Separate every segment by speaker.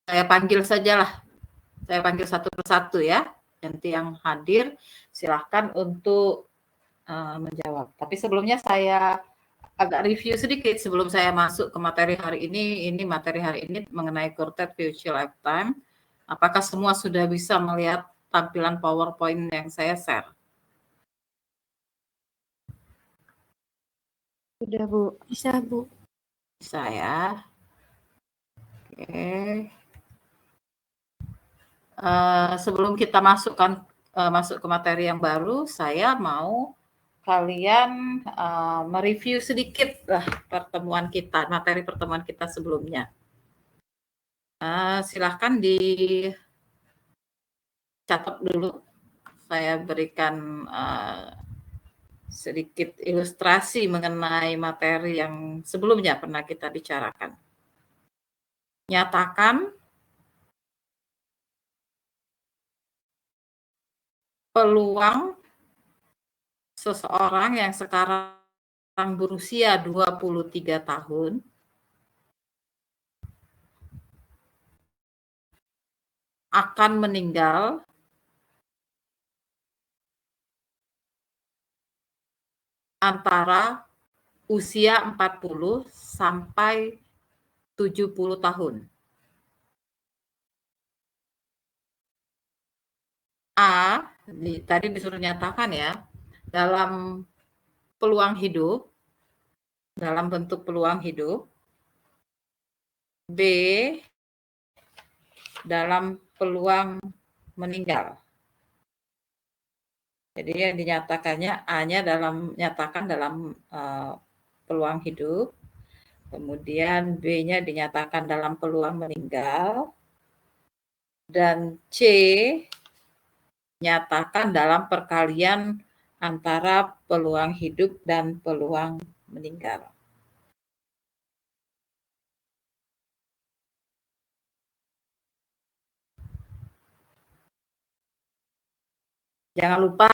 Speaker 1: Saya panggil sajalah. Saya panggil satu persatu ya. Nanti yang hadir silahkan untuk menjawab. Tapi sebelumnya saya agak review sedikit sebelum saya masuk ke materi hari ini. Ini materi hari ini mengenai Quartet Future Lifetime. Apakah semua sudah bisa melihat tampilan PowerPoint yang saya share?
Speaker 2: Sudah, Bu.
Speaker 3: Bisa, Bu.
Speaker 1: Bisa ya. Oke. Sebelum kita masuk ke materi yang baru, saya mau kalian mereview sedikit lah materi pertemuan kita sebelumnya. Silahkan dicatat dulu. Saya berikan sedikit ilustrasi mengenai materi yang sebelumnya pernah kita bicarakan. Nyatakan peluang seseorang yang sekarang berusia 23 tahun akan meninggal antara usia 40 sampai 70 tahun. Tadi disuruh nyatakan ya, dalam peluang hidup, dalam bentuk peluang hidup. B, dalam peluang meninggal. Jadi yang dinyatakannya A-nya nyatakan dalam peluang hidup, kemudian B-nya dinyatakan dalam peluang meninggal, dan C nyatakan dalam perkalian antara peluang hidup dan peluang meninggal. Jangan lupa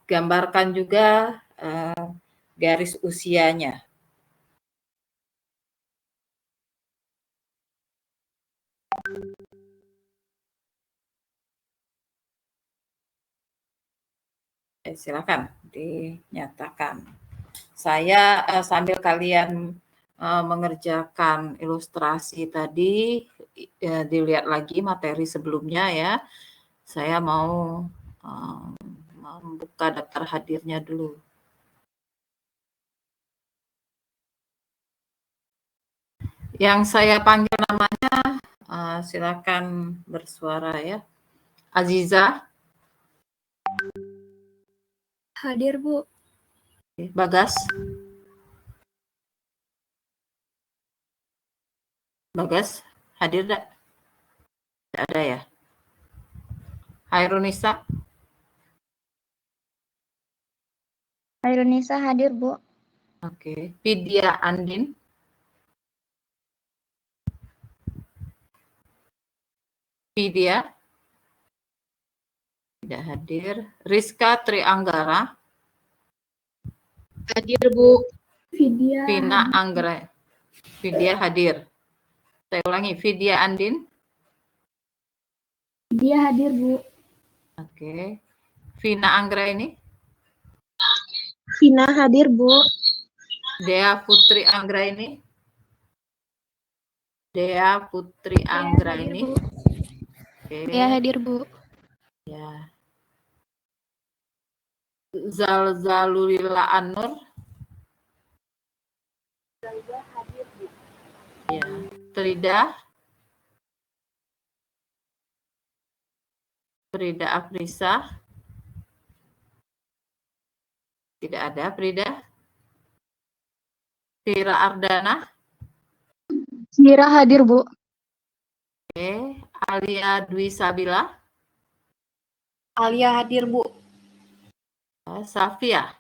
Speaker 1: gambarkan juga garis usianya. Silakan dinyatakan. Saya sambil kalian mengerjakan ilustrasi tadi, dilihat lagi materi sebelumnya ya. Saya mau membuka daftar hadirnya dulu. Yang saya panggil namanya, silakan bersuara ya. Aziza.
Speaker 3: Hadir, Bu.
Speaker 1: Bagas. Bagas, hadir enggak? Tidak ada ya. Hairunisa.
Speaker 2: Hairunisa hadir, Bu.
Speaker 1: Oke. Vidya Andin. Vidya. Tidak hadir. Rizka Trianggara.
Speaker 3: Hadir, Bu.
Speaker 1: Vina Anggra. Vidya hadir. Saya ulangi, Vidya Andin.
Speaker 3: Vidya hadir, Bu.
Speaker 1: Oke. Vina Anggra ini.
Speaker 2: Vina hadir, Bu.
Speaker 1: Dea Putri Anggra ini. Dea Putri Anggra ini. Oke.
Speaker 3: Dea hadir, Bu.
Speaker 1: Ya. Zalzalulila Anur. Ya. Frida Afrisa. Tidak ada Frida. Vira Ardana.
Speaker 2: Mira hadir, Bu.
Speaker 1: Oke. Alia Dwi Sabila.
Speaker 3: Alia hadir, Bu.
Speaker 1: Safia.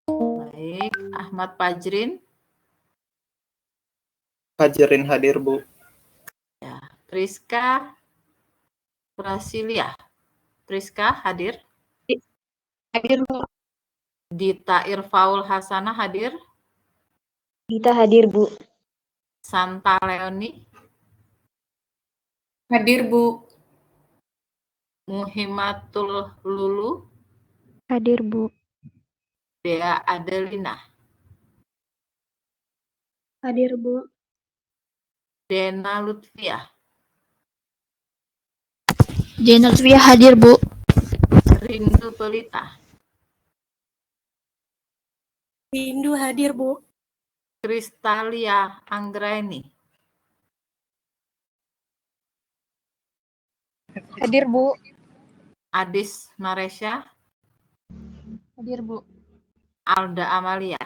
Speaker 1: Baik. Ahmad Fajrin.
Speaker 4: Fajrin hadir, Bu.
Speaker 1: Ya. Priska Prasilia. Priska hadir.
Speaker 2: Hadir, Bu.
Speaker 1: Dita Irfaul Hasanah hadir.
Speaker 2: Dita hadir, Bu.
Speaker 1: Santa Leoni.
Speaker 4: Hadir, Bu.
Speaker 1: Muhimatul Lulu.
Speaker 2: Hadir, Bu.
Speaker 1: Dea Adelina.
Speaker 3: Hadir, Bu.
Speaker 1: Dena Lutfia.
Speaker 2: Dena Lutfia hadir, Bu.
Speaker 1: Rindu Pelita.
Speaker 4: Rindu hadir, Bu.
Speaker 1: Kristalia Anggraini.
Speaker 2: Hadir, Bu.
Speaker 1: Adis Maresya.
Speaker 2: Hadir, Bu.
Speaker 1: Alda Amalia.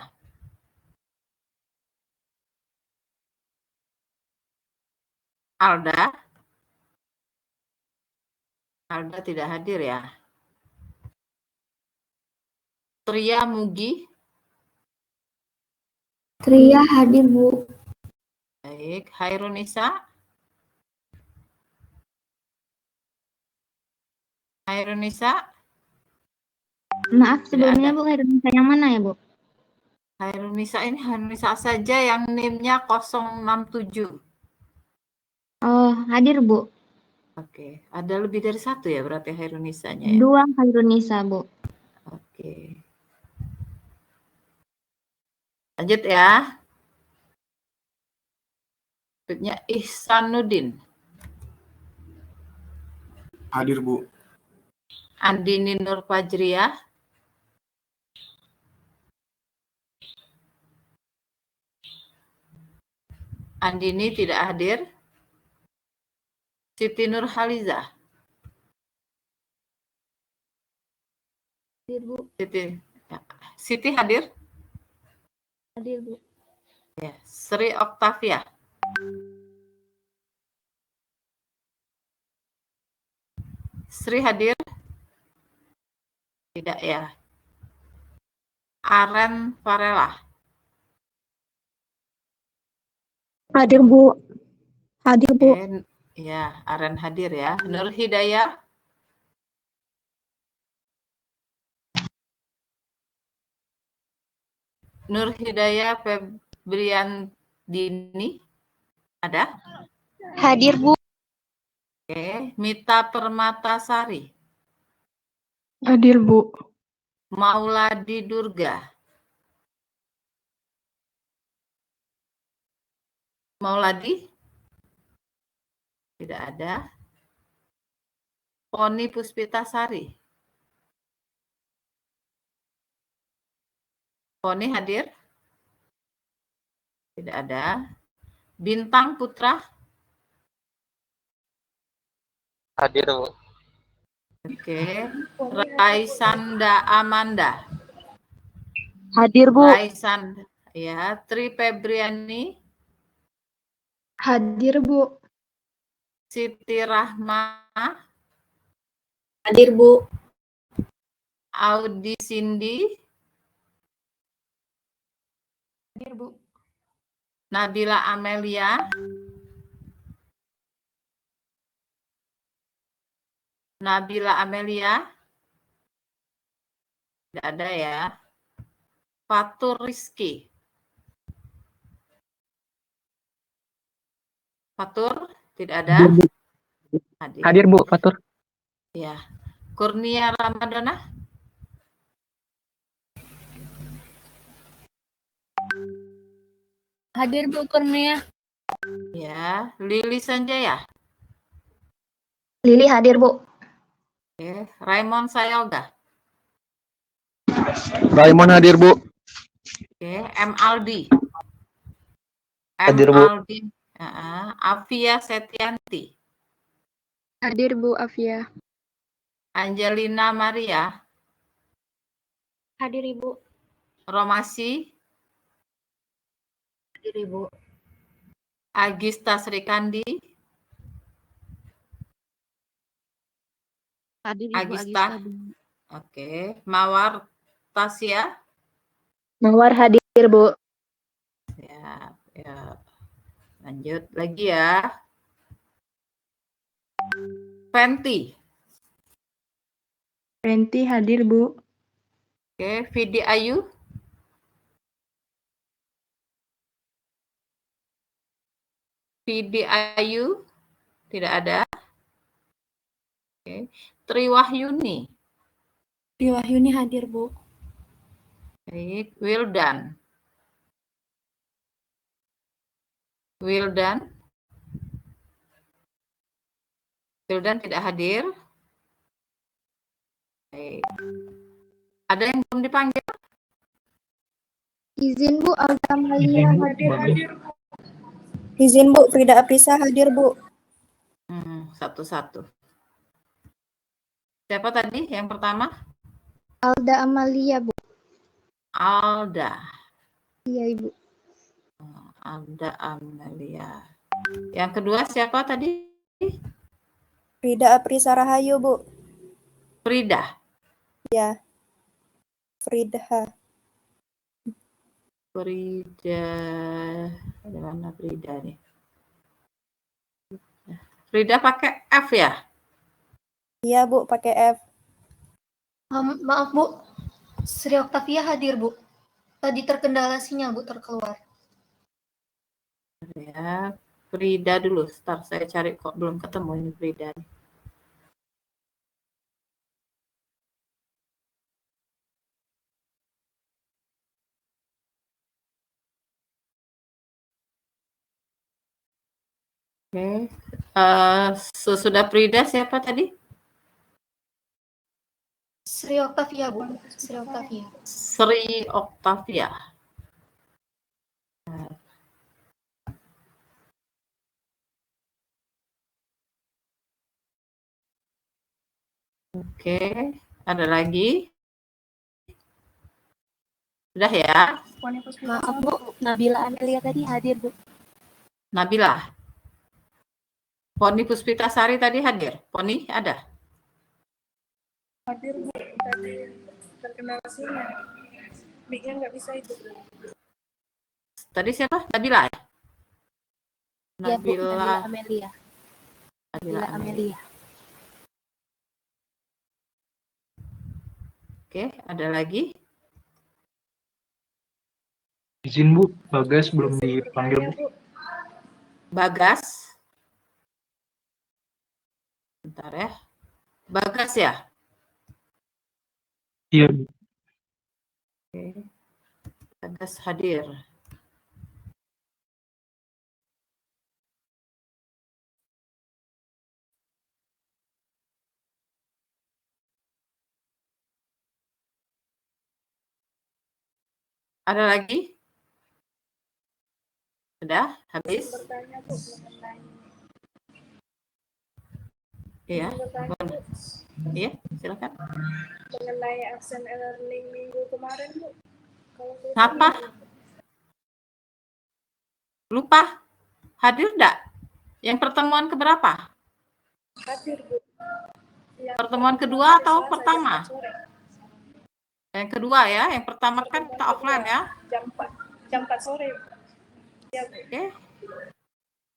Speaker 1: Alda. Alda tidak hadir ya. Tria Mugi.
Speaker 3: Tria hadir, Bu.
Speaker 1: Baik. Hairunisa. Hairunisa.
Speaker 2: Maaf,
Speaker 1: Tidak
Speaker 2: sebelumnya
Speaker 1: ada.
Speaker 2: Bu, Hairunisa yang mana ya, Bu?
Speaker 1: Hairunisa ini Hairunisa saja yang NIM-nya 067.
Speaker 2: Oh, hadir, Bu.
Speaker 1: Oke, ada lebih dari satu ya berarti Hairunisanya ya.
Speaker 2: 2 Hairunisa, Bu.
Speaker 1: Oke. Lanjut ya. Berikutnya Ihsanuddin.
Speaker 5: Hadir, Bu.
Speaker 1: Andini Nur Fajriah. Andini tidak hadir. Siti Nurhaliza.
Speaker 3: Hadir, Bu.
Speaker 1: Siti hadir.
Speaker 3: Hadir, Bu.
Speaker 1: Ya. Sri Oktavia. Sri hadir. Tidak ya. Aren Varela.
Speaker 3: Hadir, Bu. Hadir, Bu.
Speaker 1: Ya, Aren hadir ya. Nur Hidayah. Nur Hidayah Febriandini. Ada?
Speaker 2: Hadir, Bu.
Speaker 1: Oke. Mita Permatasari.
Speaker 2: Hadir, Bu.
Speaker 1: Mauladi Durga. Mauladi? Tidak ada. Poni Puspitasari. Poni hadir? Tidak ada. Bintang Putra.
Speaker 6: Hadir, Bu.
Speaker 1: Oke. Raisanda Amanda.
Speaker 2: Hadir, Bu.
Speaker 1: Raisanda. Ya. Tri Febriani.
Speaker 2: Hadir, Bu.
Speaker 1: Siti Rahma.
Speaker 4: Hadir, Bu.
Speaker 1: Audi Cindy.
Speaker 2: Hadir, Bu.
Speaker 1: Nabila Amelia. Nabila Amelia. Tidak ada ya. Fatur Rizky. Fatur tidak ada.
Speaker 6: Hadir, Bu. Fatur.
Speaker 1: Ya. Kurnia Ramadana.
Speaker 3: Hadir, Bu. Kurnia.
Speaker 1: Ya. Lili Sanjaya.
Speaker 2: Lili hadir, Bu.
Speaker 1: Oke. Raymond Sayoga.
Speaker 6: Raymond hadir, Bu.
Speaker 1: Oke. M. Aldi.
Speaker 6: Hadir, Bu.
Speaker 1: Aldi. Afia Setianti.
Speaker 2: Hadir, Bu Afia.
Speaker 1: Angelina Maria.
Speaker 2: Hadir, Ibu.
Speaker 1: Romasi.
Speaker 2: Hadir, Ibu.
Speaker 1: Agista Srikandi.
Speaker 2: Hadir, Ibu
Speaker 1: Agista.
Speaker 2: Agista.
Speaker 1: Oke. Mawar Tasya.
Speaker 2: Mawar hadir, Bu.
Speaker 1: Ya, ya. Lanjut lagi ya. Fenty.
Speaker 2: Fenty hadir, Bu.
Speaker 1: Oke, Vidi Ayu. Vidi Ayu, tidak ada. Oke. Tri Wahyuni.
Speaker 4: Tri Wahyuni hadir, Bu.
Speaker 1: Baik, Wildan. Wildan. Wildan tidak hadir. Baik. Ada yang belum dipanggil?
Speaker 3: Izin Bu, Alda Amalia hadir.
Speaker 4: Izin, Bu. Frida Aprisa hadir, Bu.
Speaker 1: Satu-satu. Siapa tadi yang pertama?
Speaker 3: Alda Amalia, Bu.
Speaker 1: Alda.
Speaker 3: Iya, Ibu.
Speaker 1: Alda Amelia. Yang kedua siapa tadi?
Speaker 4: Frida Aprisa Rahayu, Bu.
Speaker 1: Frida.
Speaker 4: Ya. Frida.
Speaker 1: Frida. Ada mana Frida nih? Frida pakai F ya?
Speaker 4: Iya, Bu, pakai F.
Speaker 3: Maaf, Bu. Sri Oktavia hadir, Bu. Tadi terkendala sinyal, Bu, terkeluar.
Speaker 1: Ya, Frida dulu. Start saya cari kok belum ketemu ini Frida. Oke. Sesudah Frida siapa tadi?
Speaker 3: Sri Oktavia, Bu. Sri Oktavia.
Speaker 1: Sri Oktavia. Oke, ada lagi? Sudah ya?
Speaker 3: Maaf, Bu. Nabila Amelia tadi hadir, Bu.
Speaker 1: Nabila. Poni Puspitasari tadi hadir. Poni ada?
Speaker 4: Hadir, Bu. Tadi terkendala sinyal. Mic-nya nggak bisa itu.
Speaker 1: Tadi siapa? Nabila ya?
Speaker 3: Ya, Bu.
Speaker 1: Nabila.
Speaker 3: Nabila Amelia.
Speaker 1: Nabila Amelia. Oke, ada lagi?
Speaker 6: Izin Bu, Bagas belum dipanggil Bu.
Speaker 1: Bagas. Bentar ya. Bagas ya?
Speaker 6: Iya Bu.
Speaker 1: Oke. Bagas hadir. Ada lagi? Sudah? Habis?
Speaker 4: Bertanya, Bu, mengenai
Speaker 1: Iya. Iya, silakan.
Speaker 4: mengenai absen e-learning minggu kemarin, Bu.
Speaker 1: Apa? Lupa? Hadir enggak? Yang pertemuan keberapa?
Speaker 4: Hadir, Bu.
Speaker 1: Pertemuan kedua atau pertama? Yang kedua ya, yang pertama kan kita offline ya.
Speaker 4: Jam 4 sore. Ya, Bu.
Speaker 1: Oke.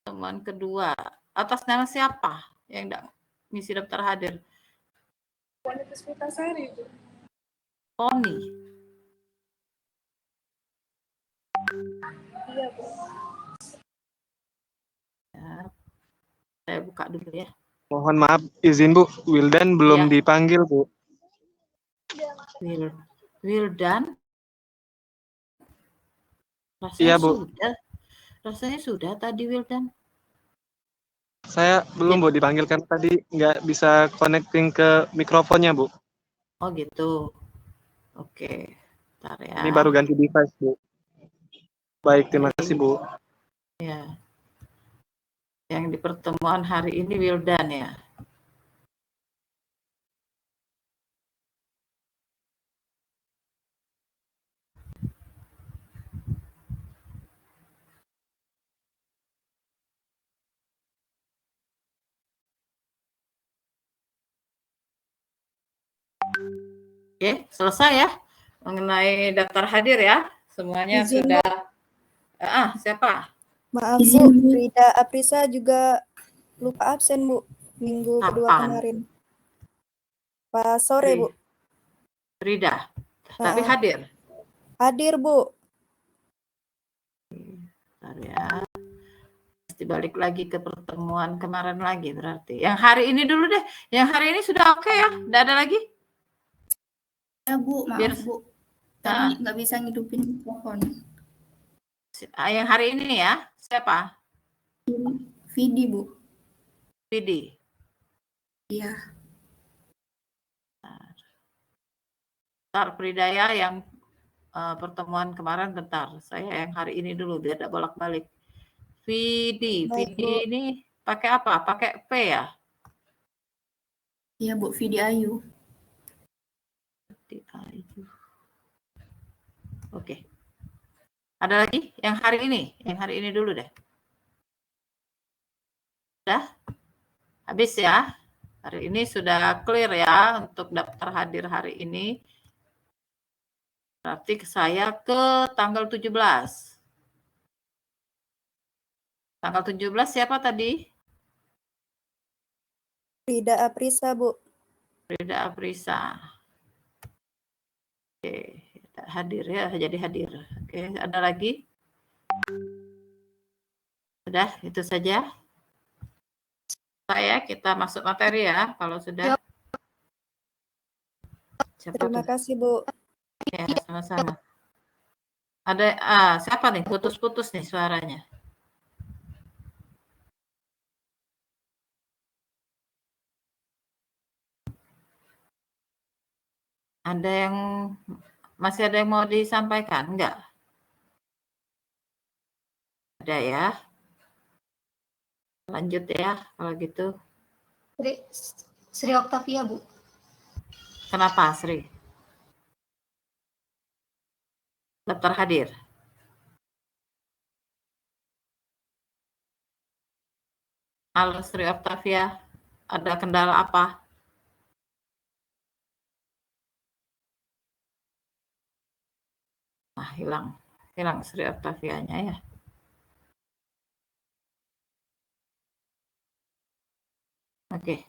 Speaker 1: Pertemuan kedua. Atas nama siapa yang enggak ngisi daftar hadir?
Speaker 4: Poni Puspitasari, Bu.
Speaker 1: Poni.
Speaker 4: Iya, Bu.
Speaker 1: Ya. Saya buka dulu ya.
Speaker 6: Mohon maaf, izin Bu, Wildan belum
Speaker 1: Iya.
Speaker 6: dipanggil Bu.
Speaker 1: Wildan. Rasanya
Speaker 6: Iya, Bu.
Speaker 1: sudah. Rasanya sudah tadi Wildan.
Speaker 6: Saya belum Bu dipanggil karena tadi nggak bisa connecting ke mikrofonnya Bu.
Speaker 1: Oh gitu. Oke. Bentar ya.
Speaker 6: Ini baru ganti device Bu. Baik, terima kasih Bu.
Speaker 1: Ya. Yang di pertemuan hari ini Wildan ya. Oke, selesai ya mengenai daftar hadir ya. Semuanya
Speaker 4: Izin,
Speaker 1: sudah. Siapa?
Speaker 4: Maaf, Bu. Frida Aprisa juga lupa absen, Bu. Minggu kedua
Speaker 1: Kapan?
Speaker 4: kemarin. Pas sore, Bu.
Speaker 1: Frida. Tapi hadir.
Speaker 4: Hadir, Bu.
Speaker 1: Bentar ya. Pasti balik lagi ke pertemuan kemarin lagi berarti. Yang hari ini dulu deh. Yang hari ini sudah oke ya? Tidak ada lagi?
Speaker 5: Ya Bu, maaf
Speaker 1: Biar-
Speaker 5: Bu. Tadi nggak bisa ngidupin mikrofon.
Speaker 1: Yang hari ini ya? Siapa?
Speaker 5: Vidi Bu.
Speaker 1: Vidi.
Speaker 5: Iya.
Speaker 1: Bentar, Pridaya yang pertemuan kemarin bentar. Saya yang hari ini dulu biar tidak bolak-balik. Vidi,
Speaker 4: Baik,
Speaker 1: Vidi
Speaker 4: Bu.
Speaker 1: ini pakai apa? Pakai P ya?
Speaker 5: Iya Bu, Vidi Ayu.
Speaker 1: Vidi Ayu. Oke. Ada lagi? Yang hari ini? Yang hari ini dulu deh. Sudah? Habis ya? Hari ini sudah clear ya untuk daftar hadir hari ini. Berarti saya ke tanggal 17. Tanggal 17 siapa tadi?
Speaker 4: Frida Aprisa, Bu.
Speaker 1: Frida Aprisa. Oke, hadir ya, jadi hadir. Oke, ada lagi? Sudah, itu saja. Kita masuk materi ya, kalau sudah. Siapa
Speaker 4: Terima
Speaker 1: tuh?
Speaker 4: kasih, Bu.
Speaker 1: Ya, sama-sama. Ada, siapa nih? Putus-putus nih suaranya. Masih ada yang mau disampaikan? Enggak? Ada ya. Lanjut ya, kalau gitu.
Speaker 3: Sri Octavia, Bu.
Speaker 1: Kenapa, Sri? Daftar hadir. Halo, Sri Octavia. Ada kendala apa? Nah, hilang Sri Octavianya ya. Oke.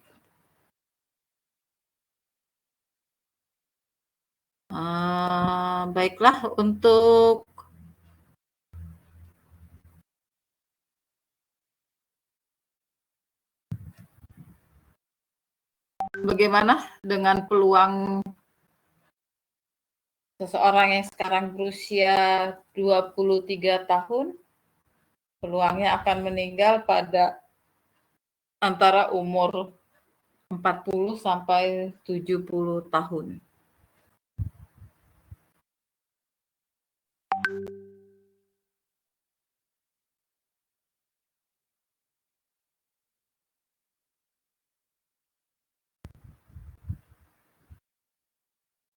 Speaker 1: Baiklah, untuk bagaimana dengan peluang seseorang yang sekarang berusia 23 tahun, peluangnya akan meninggal pada antara umur 40 sampai 70 tahun.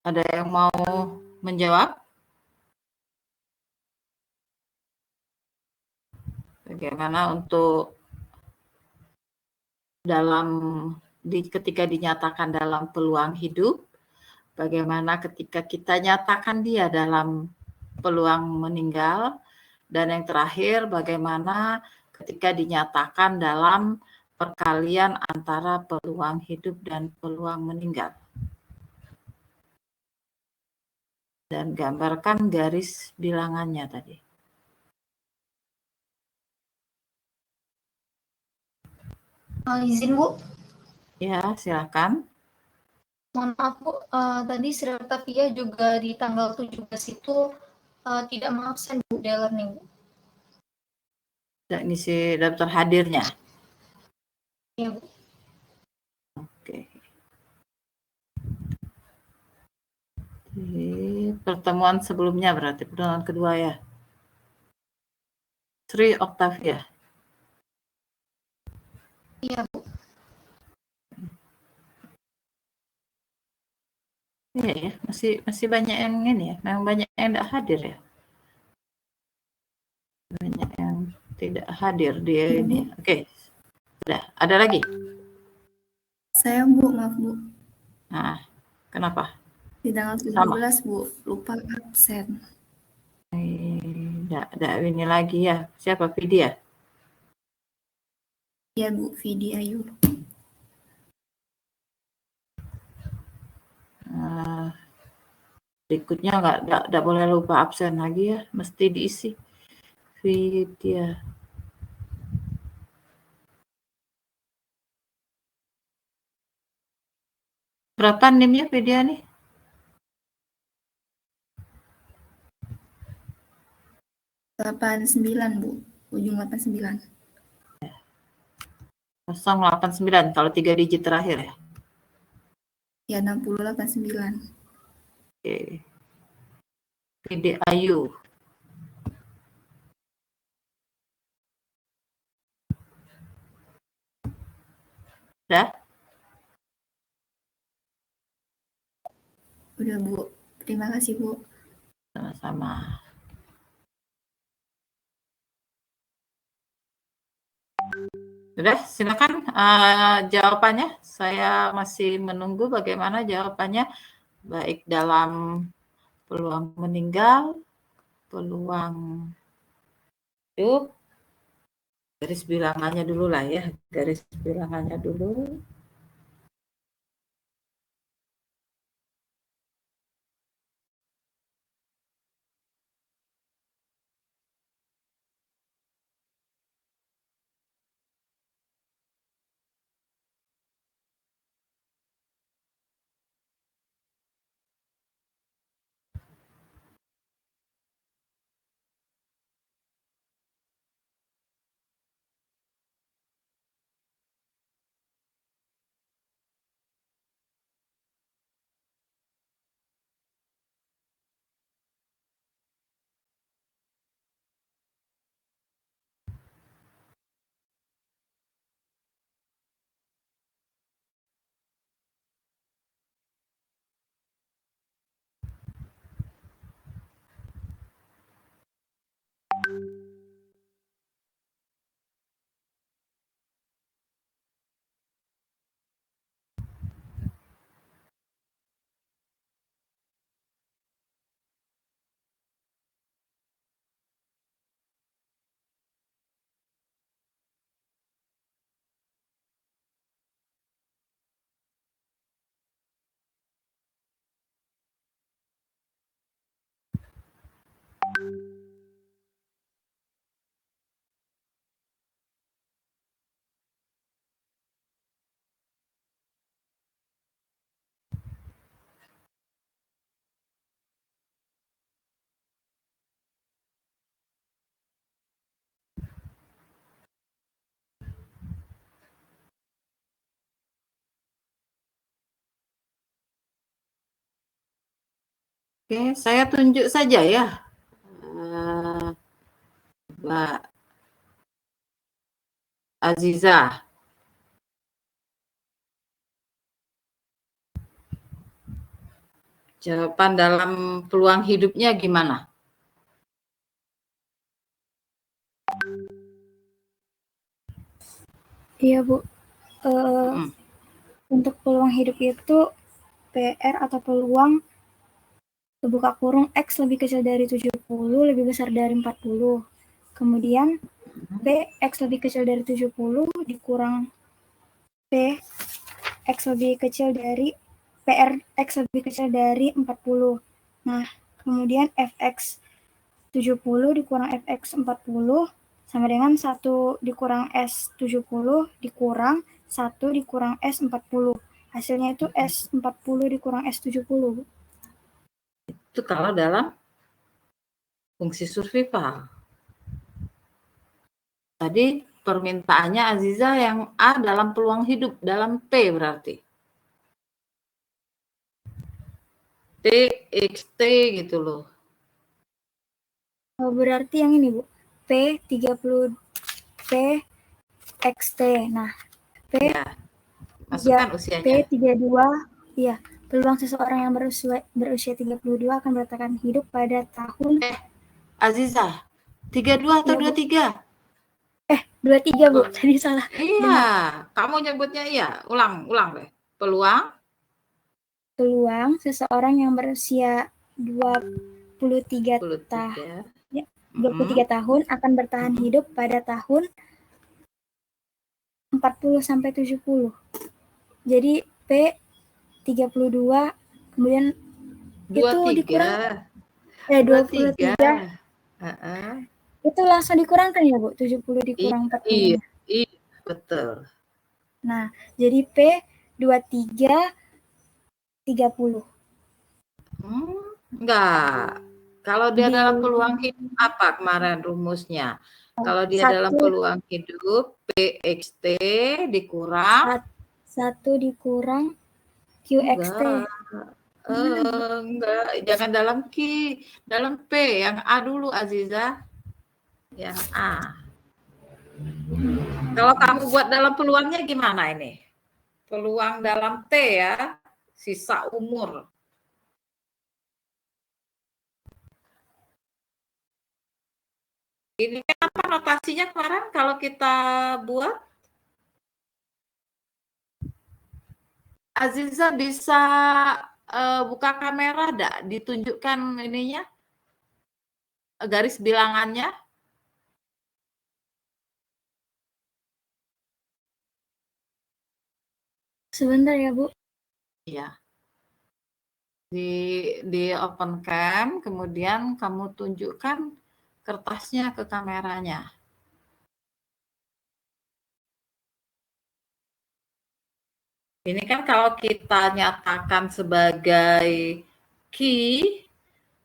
Speaker 1: Ada yang mau menjawab? Bagaimana untuk ketika dinyatakan dalam peluang hidup, bagaimana ketika kita nyatakan dia dalam peluang meninggal, dan yang terakhir bagaimana ketika dinyatakan dalam perkalian antara peluang hidup dan peluang meninggal. Dan gambarkan garis bilangannya tadi.
Speaker 3: Izin, Bu.
Speaker 1: Ya, silakan.
Speaker 3: Mohon maaf, Bu. Tadi Sri Octavia juga di tanggal 17 itu tidak mengabsen, Bu, di e-learning, Bu.
Speaker 1: Tidak ngisi daftar hadirnya.
Speaker 3: Iya, Bu.
Speaker 1: Oke. Pertemuan sebelumnya berarti pertemuan kedua ya. Sri Octavia.
Speaker 3: Iya, Bu.
Speaker 1: Iya ya, masih banyak yang ini ya, memang banyak yang tidak hadir ya. Banyak yang tidak hadir di ini. Oke. Sudah, ada lagi?
Speaker 5: Saya Bu, maaf Bu.
Speaker 1: Nah, kenapa?
Speaker 5: Di tanggal 17 Bu, lupa absen.
Speaker 1: Tidak ini lagi ya. Siapa? Vidi ya?
Speaker 5: Iya Bu, Vidi Ayu.
Speaker 1: Berikutnya nggak boleh lupa absen lagi ya. Mesti diisi. Vidya. Berapa NIM-nya Vidya nih?
Speaker 5: sembilan Bu. Ujung 89.
Speaker 1: 089 kalau 3 digit terakhir ya.
Speaker 5: Ya 6089.
Speaker 1: Oke. Vidya Ayu. Udah?
Speaker 5: Udah Bu. Terima kasih Bu.
Speaker 1: Sama-sama. Sudah, silakan jawabannya. Saya masih menunggu bagaimana jawabannya, baik dalam peluang meninggal, peluang hidup. Garis bilangannya dulu lah ya, garis bilangannya dulu. Oke, saya tunjuk saja ya, Mbak Aziza. Jawaban dalam peluang hidupnya gimana?
Speaker 2: Iya Bu. Untuk peluang hidup itu PR atau peluang buka kurung X lebih kecil dari 70, lebih besar dari 40. Kemudian P X lebih kecil dari 70 dikurang P X lebih kecil dari PR X lebih kecil dari 40. Nah, kemudian Fx 70 dikurang Fx 40 sama dengan 1 dikurang S 70 dikurang 1 dikurang S 40. Hasilnya itu S 40 dikurang S 70.
Speaker 1: Itu kalau dalam fungsi survival. Tadi permintaannya Aziza yang A dalam peluang hidup, dalam P berarti. T, X, T gitu loh.
Speaker 2: Oh, berarti yang ini Bu, P30, P, XT. Nah, P,
Speaker 1: ya, masukkan usianya.
Speaker 2: P32, ya, peluang seseorang yang berusia 32 akan bertahan hidup pada tahun...
Speaker 1: Aziza, 32 atau 23?
Speaker 2: 23 Bu, tadi salah.
Speaker 1: Iya,
Speaker 2: Benar.
Speaker 1: kamu nyebutnya iya. Ulang deh.
Speaker 2: Peluang seseorang yang berusia 23 tahun akan bertahan hidup pada tahun 40 sampai 70. Jadi P 32 kemudian
Speaker 1: 23.
Speaker 2: itu dikurang 23. Itu langsung dikurangkan ya Bu, 70 dikurang 40.
Speaker 1: Iya, betul.
Speaker 2: Nah, jadi P 23 30.
Speaker 1: Enggak. Kalau dia
Speaker 2: Di-
Speaker 1: dalam peluang hidup apa kemarin rumusnya? Kalau dia dalam
Speaker 2: Satu.
Speaker 1: peluang hidup, PXT dikurang
Speaker 2: 1 dikurang QXT.
Speaker 1: Enggak, jangan dalam Q, dalam P, yang A dulu Aziza. Yang A. Kalau kamu buat dalam peluangnya gimana ini? Peluang dalam T ya, sisa umur. Ini kan apa notasinya kemarin kalau kita buat? Aziza bisa buka kamera enggak? Ditunjukkan ininya, garis bilangannya.
Speaker 2: Sebentar ya, Bu.
Speaker 1: Iya. Di open cam, kemudian kamu tunjukkan kertasnya ke kameranya. Ini kan kalau kita nyatakan sebagai key,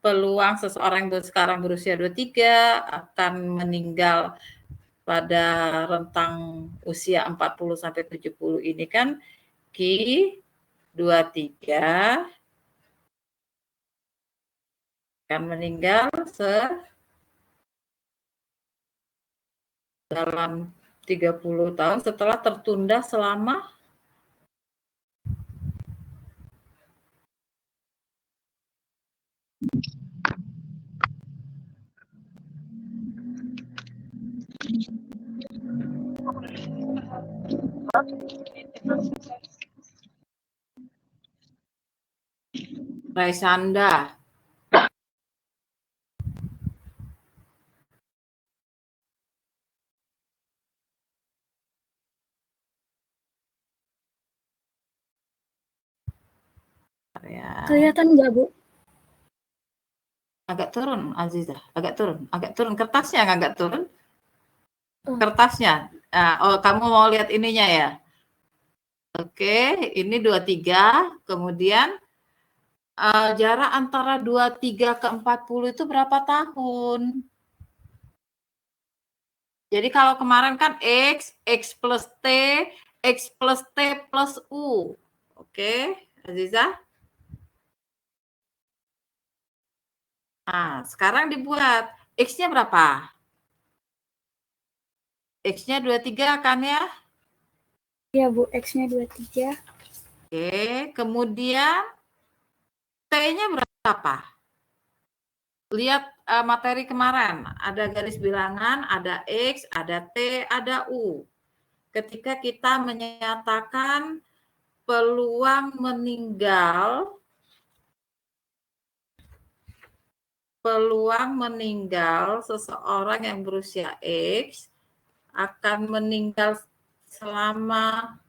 Speaker 1: peluang seseorang yang sekarang berusia 23 akan meninggal pada rentang usia 40 sampai 70 ini kan key 23 akan meninggal dalam 30 tahun setelah tertunda selama Raisanda. Ya.
Speaker 2: Kelihatan nggak, Bu?
Speaker 1: Agak turun, Aziza. Agak turun. Kertasnya agak turun. Kertasnya. Oh, kamu mau lihat ininya ya? Oke, ini 23. Kemudian jarak antara 23 ke 40 itu berapa tahun? Jadi kalau kemarin kan X plus T, X plus T plus U. Oke, Aziza? Nah, sekarang dibuat. X-nya berapa? X-nya 23 kan ya?
Speaker 2: Iya, Bu. X-nya 23.
Speaker 1: Oke, kemudian T-nya berapa? Lihat materi kemarin, ada garis bilangan, ada X, ada T, ada U. Ketika kita menyatakan peluang meninggal seseorang yang berusia X akan meninggal selama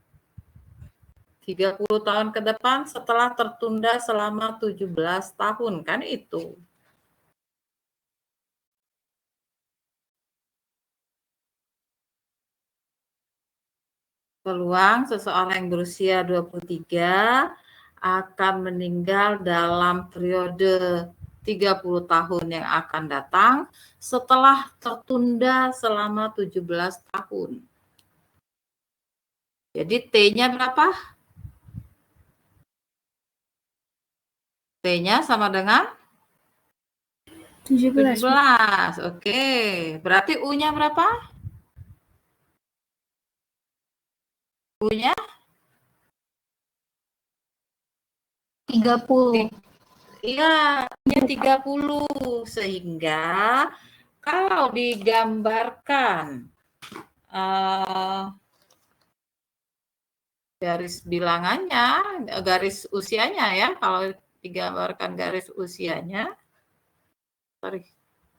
Speaker 1: 30 tahun ke depan setelah tertunda selama 17 tahun, kan itu. Peluang seseorang yang berusia 23 akan meninggal dalam periode 30 tahun yang akan datang setelah tertunda selama 17 tahun. Jadi T-nya berapa? T-nya sama dengan
Speaker 2: 17.
Speaker 1: 17. Oke. Berarti U-nya berapa? U-nya
Speaker 3: 30.
Speaker 1: Iya, 30. Sehingga kalau digambarkan garis bilangannya, garis usianya ya, kalau digambarkan garis usianya, sorry,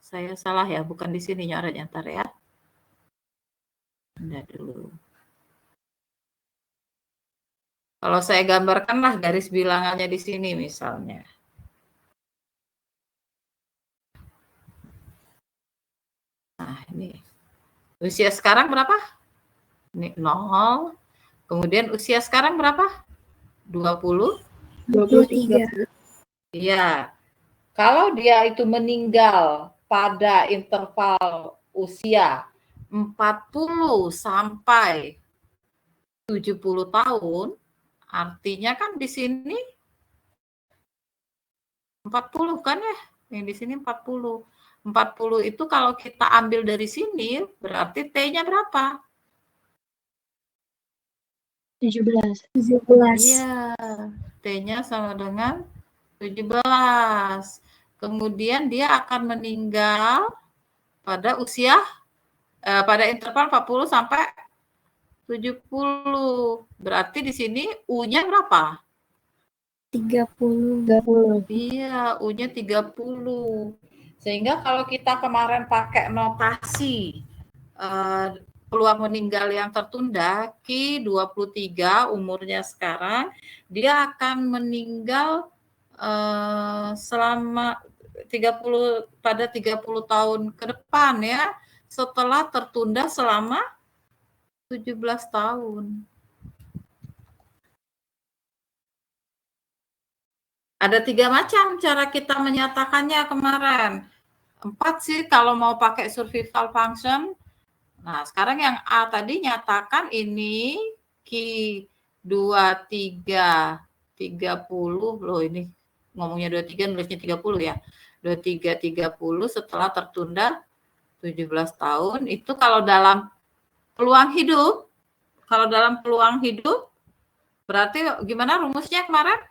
Speaker 1: saya salah ya, bukan di sini nyoretnya, ntar ya. Udah dulu. Kalau saya gambarkanlah garis bilangannya di sini misalnya. Nah, ini. Usia sekarang berapa? Ini 0. Kemudian usia sekarang berapa? 20.
Speaker 2: 23.
Speaker 1: Iya. Kalau dia itu meninggal pada interval usia 40 sampai 70 tahun, artinya kan di sini 40 kan ya? Yang di sini 40. 40 itu kalau kita ambil dari sini, berarti T-nya berapa?
Speaker 3: 17.
Speaker 1: Iya, T-nya sama dengan 17. Kemudian dia akan meninggal pada usia pada interval 40 sampai 70. Berarti di sini U-nya berapa?
Speaker 2: 30.
Speaker 1: Iya, U-nya 30. Sehingga kalau kita kemarin pakai notasi peluang meninggal yang tertunda, Ki 23 umurnya sekarang, dia akan meninggal selama 30 tahun ke depan ya, setelah tertunda selama 17 tahun. Ada 3 macam cara kita menyatakannya kemarin. 4 sih kalau mau pakai survival function. Nah, sekarang yang A tadi nyatakan ini Q 23 30 loh, ini ngomongnya 23 nulisnya 30 ya. 23 30 setelah tertunda 17 tahun itu kalau dalam peluang hidup. Kalau dalam peluang hidup berarti gimana rumusnya kemarin?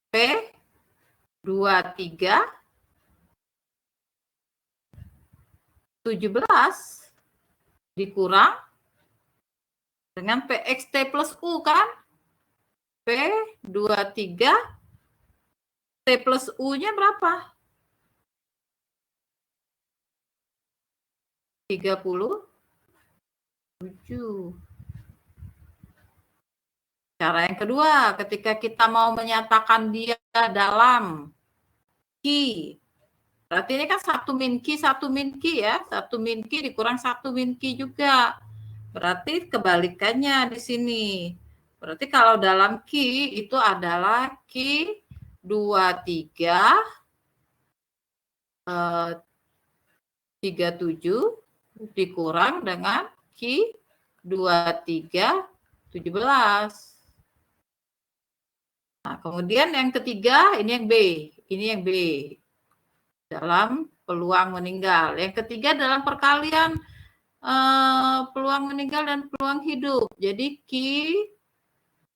Speaker 1: P 23 17 dikurang dengan PXT plus U kan? P23 T plus U-nya berapa? 37. Cara yang kedua, ketika kita mau menyatakan dia dalam Ki, berarti ini kan 1 min Ki ya, 1 min Ki dikurang 1 min Ki juga. Berarti kebalikannya di sini. Berarti kalau dalam Ki itu adalah Ki 23 37 dikurang dengan Ki 23 17. Nah, kemudian yang ketiga ini yang B, ini yang B dalam peluang meninggal. Yang ketiga dalam perkalian peluang meninggal dan peluang hidup. Jadi Ki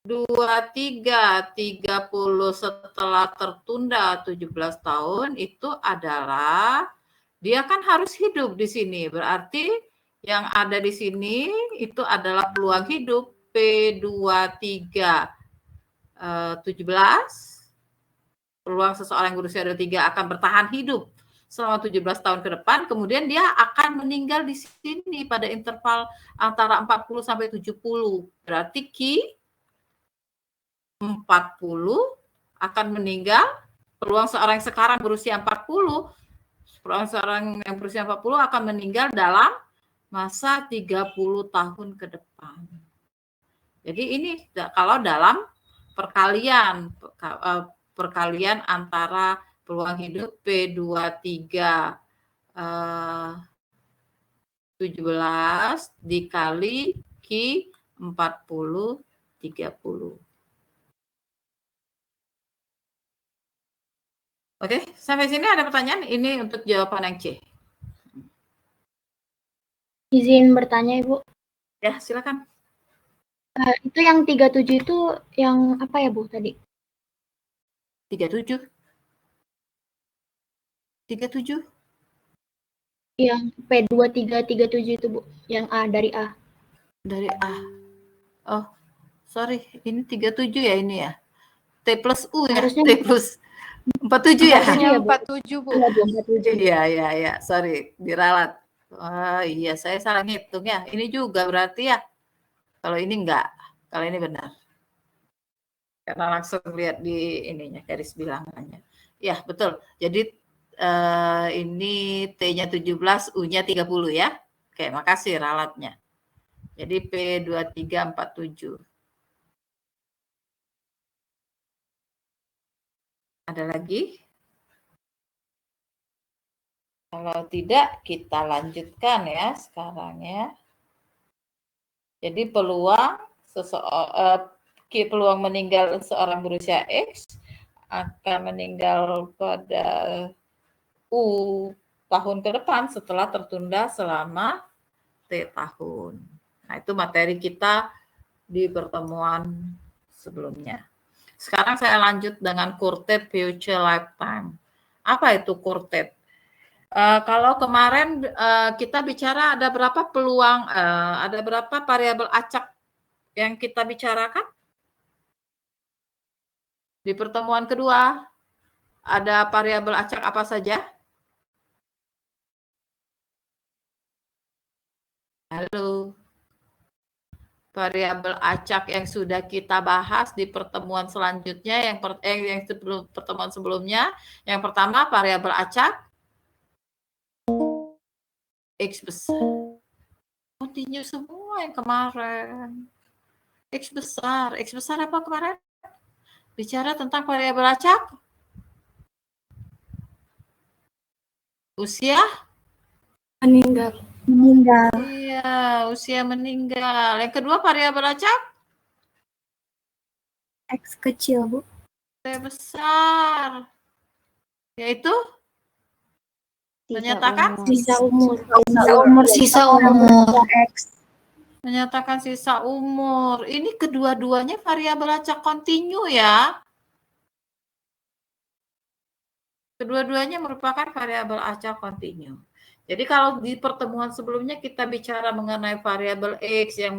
Speaker 1: 23 30 setelah tertunda 17 tahun itu adalah dia kan harus hidup di sini. Berarti yang ada di sini itu adalah peluang hidup P23 17. Peluang seseorang yang berusia 23 akan bertahan hidup selama 17 tahun ke depan, kemudian dia akan meninggal di sini pada interval antara 40 sampai 70. Berarti Ki 40 akan meninggal, peluang seorang yang sekarang berusia 40, peluang seorang yang berusia 40 akan meninggal dalam masa 30 tahun ke depan. Jadi ini kalau dalam perkalian antara peluang hidup P23 17 dikali Ki 40 30. Oke, sampai sini ada pertanyaan? Ini untuk jawaban yang C.
Speaker 3: Izin bertanya, Ibu.
Speaker 1: Ya, silakan.
Speaker 3: Itu yang 37 itu yang apa ya, Bu, tadi?
Speaker 1: 37.
Speaker 3: Yang P2337 itu, Bu. Yang A, dari A.
Speaker 1: Dari A. Oh, sorry. Ini 37 ya ini ya? T plus U ya?
Speaker 3: Harusnya
Speaker 1: T plus 47 ya?
Speaker 3: Harusnya
Speaker 5: 47, Bu.
Speaker 1: Iya. Sorry. Diralat. Oh iya, saya salah ngitung ya. Ini juga berarti ya? Kalau ini enggak. Kalau ini benar. Karena langsung lihat di ininya, garis bilangannya. Ya, betul. Jadi ini T-nya 17, U-nya 30 ya. Oke, makasih ralatnya. Jadi P2347. Ada lagi? Kalau tidak, kita lanjutkan ya sekarang ya. Jadi peluang meninggal seorang berusia X akan meninggal pada tahun ke depan setelah tertunda selama T tahun. Nah, itu materi kita di pertemuan sebelumnya. Sekarang saya lanjut dengan quartet future lifetime. Apa itu quartet? Kalau kemarin kita bicara ada berapa peluang, ada berapa variabel acak yang kita bicarakan? Di pertemuan kedua, ada variabel acak apa saja? Halo. Variabel acak yang sudah kita bahas di pertemuan selanjutnya, yang sebelum pertemuan sebelumnya. Yang pertama, variabel acak X besar. Continue semua yang kemarin. X besar. X besar apa kemarin? Bicara tentang variabel acak. Usia?
Speaker 2: Meninggal.
Speaker 1: Iya, usia meninggal. Yang kedua variabel acak?
Speaker 2: X kecil, Bu.
Speaker 1: T besar. Yaitu? Menyatakan?
Speaker 2: Sisa umur. X.
Speaker 1: Menyatakan sisa umur. Ini kedua-duanya variabel acak kontinu ya. Kedua-duanya merupakan variabel acak kontinu. Jadi kalau di pertemuan sebelumnya kita bicara mengenai variabel X yang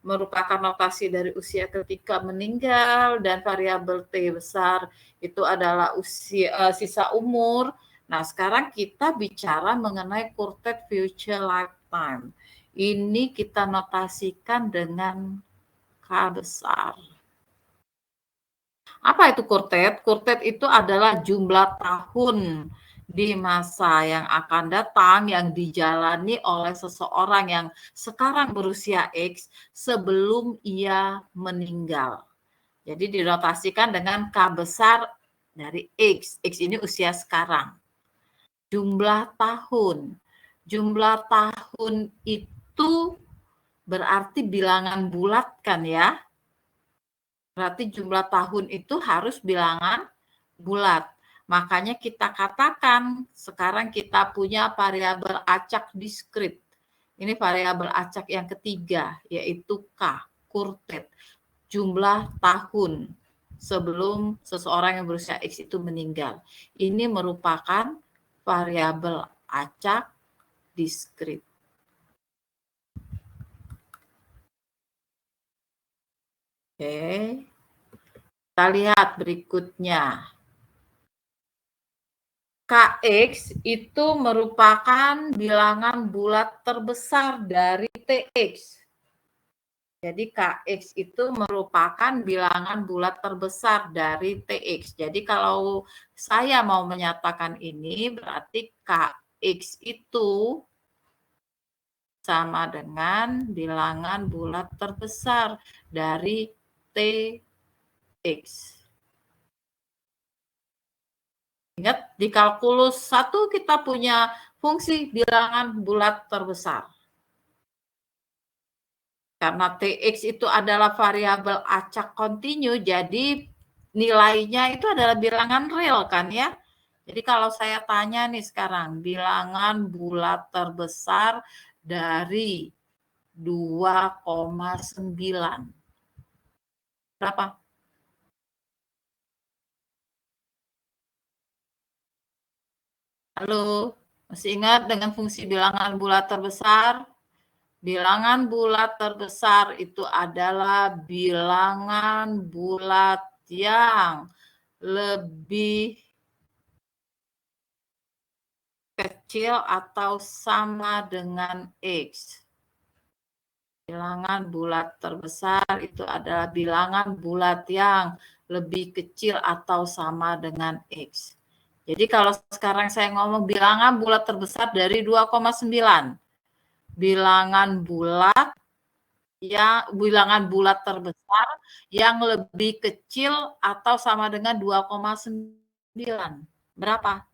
Speaker 1: merupakan notasi dari usia ketika meninggal, dan variabel T besar itu adalah usia sisa umur. Nah, sekarang kita bicara mengenai quartet future lifetime. Ini kita notasikan dengan K besar. Apa itu quartet? Quartet itu adalah jumlah tahun di masa yang akan datang yang dijalani oleh seseorang yang sekarang berusia X sebelum ia meninggal. Jadi dinotasikan dengan K besar dari X. X ini usia sekarang. Jumlah tahun. Jumlah tahun itu berarti bilangan bulat kan ya? Berarti jumlah tahun itu harus bilangan bulat. Makanya kita katakan sekarang kita punya variabel acak diskrit. Ini variabel acak yang ketiga, yaitu K, quartet. Jumlah tahun sebelum seseorang yang berusia X itu meninggal. Ini merupakan variabel acak diskrit. Oke. Kita lihat berikutnya. KX itu merupakan bilangan bulat terbesar dari TX. Jadi KX itu merupakan bilangan bulat terbesar dari TX. Jadi kalau saya mau menyatakan ini, berarti KX itu sama dengan bilangan bulat terbesar dari TX. Ingat, di kalkulus 1 kita punya fungsi bilangan bulat terbesar. Karena TX itu adalah variabel acak kontinu, jadi nilainya itu adalah bilangan real kan ya. Jadi kalau saya tanya nih sekarang, bilangan bulat terbesar dari 2,9. Berapa? Halo, masih ingat dengan fungsi bilangan bulat terbesar? Bilangan bulat terbesar itu adalah bilangan bulat yang lebih kecil atau sama dengan X. Bilangan bulat terbesar itu adalah bilangan bulat yang lebih kecil atau sama dengan X. Jadi kalau sekarang saya ngomong bilangan bulat terbesar dari 2,9. Bilangan bulat Ya, bilangan bulat terbesar yang lebih kecil atau sama dengan 2,9. Berapa?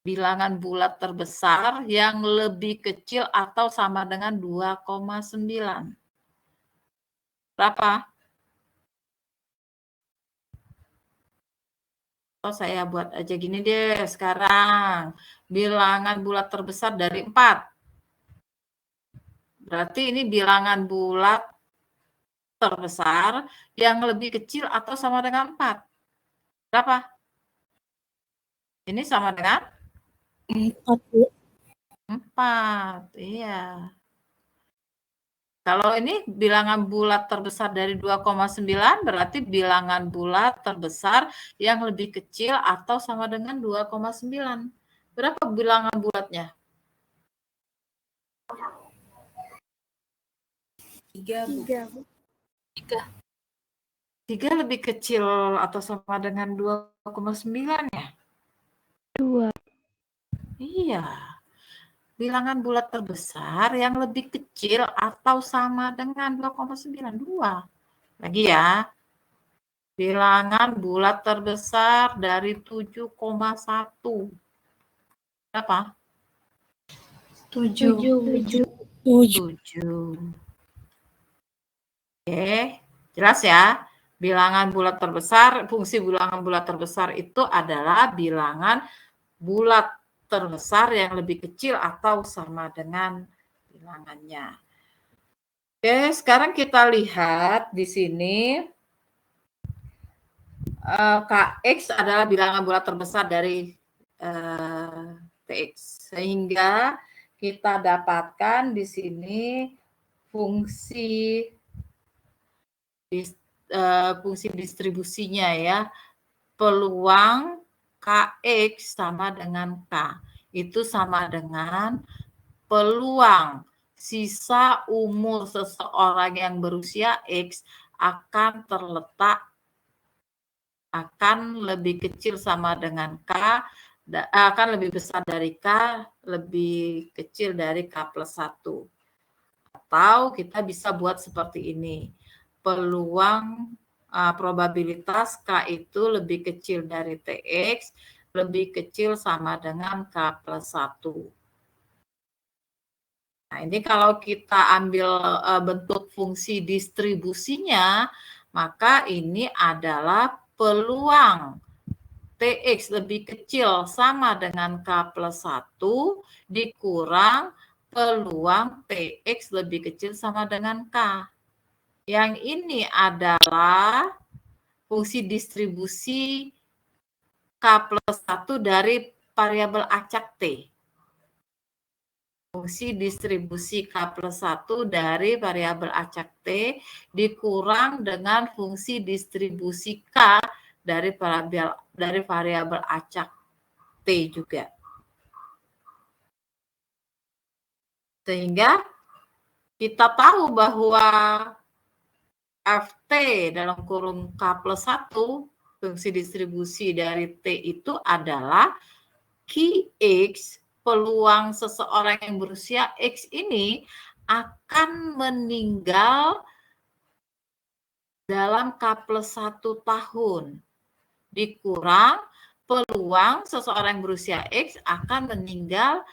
Speaker 1: Bilangan bulat terbesar yang lebih kecil atau sama dengan 2,9. Berapa? Oh, saya buat aja gini deh sekarang. Bilangan bulat terbesar dari 4. Berarti ini bilangan bulat terbesar yang lebih kecil atau sama dengan 4. Berapa? Ini sama dengan 4. Iya. Kalau ini bilangan bulat terbesar dari 2,9 berarti bilangan bulat terbesar yang lebih kecil atau sama dengan 2,9. Berapa bilangan bulatnya?
Speaker 2: 3, Bu.
Speaker 1: 3 lebih kecil atau sama dengan 2,9 ya?
Speaker 2: 2.
Speaker 1: Iya. Bilangan bulat terbesar yang lebih kecil atau sama dengan 2,92. Lagi ya. Bilangan bulat terbesar dari 7,1. Berapa?
Speaker 3: 7.
Speaker 2: 7.
Speaker 1: Oke, jelas ya. Bilangan bulat terbesar, fungsi bilangan bulat terbesar itu adalah bilangan bulat terbesar yang lebih kecil atau sama dengan bilangannya. Oke, sekarang kita lihat di sini Kx adalah bilangan bulat terbesar dari Tx. Sehingga kita dapatkan di sini fungsi distribusinya ya. Peluang Kx sama dengan K. Itu sama dengan peluang sisa umur seseorang yang berusia X akan lebih kecil sama dengan K, akan lebih besar dari K, lebih kecil dari K plus 1. Atau kita bisa buat seperti ini. Peluang probabilitas K itu lebih kecil dari Tx, lebih kecil sama dengan K plus 1. Nah, ini kalau kita ambil bentuk fungsi distribusinya, maka ini adalah peluang Tx lebih kecil sama dengan K plus 1 dikurang peluang Tx lebih kecil sama dengan K. Yang ini adalah fungsi distribusi K plus 1 dari variabel acak T. Fungsi distribusi K plus 1 dari variabel acak T dikurang dengan fungsi distribusi K dari variabel acak T juga. Sehingga kita tahu bahwa Ft dalam kurung K plus 1, fungsi distribusi dari T itu adalah Qx, peluang seseorang yang berusia X ini akan meninggal dalam K plus 1 tahun. Dikurang peluang seseorang yang berusia X akan meninggal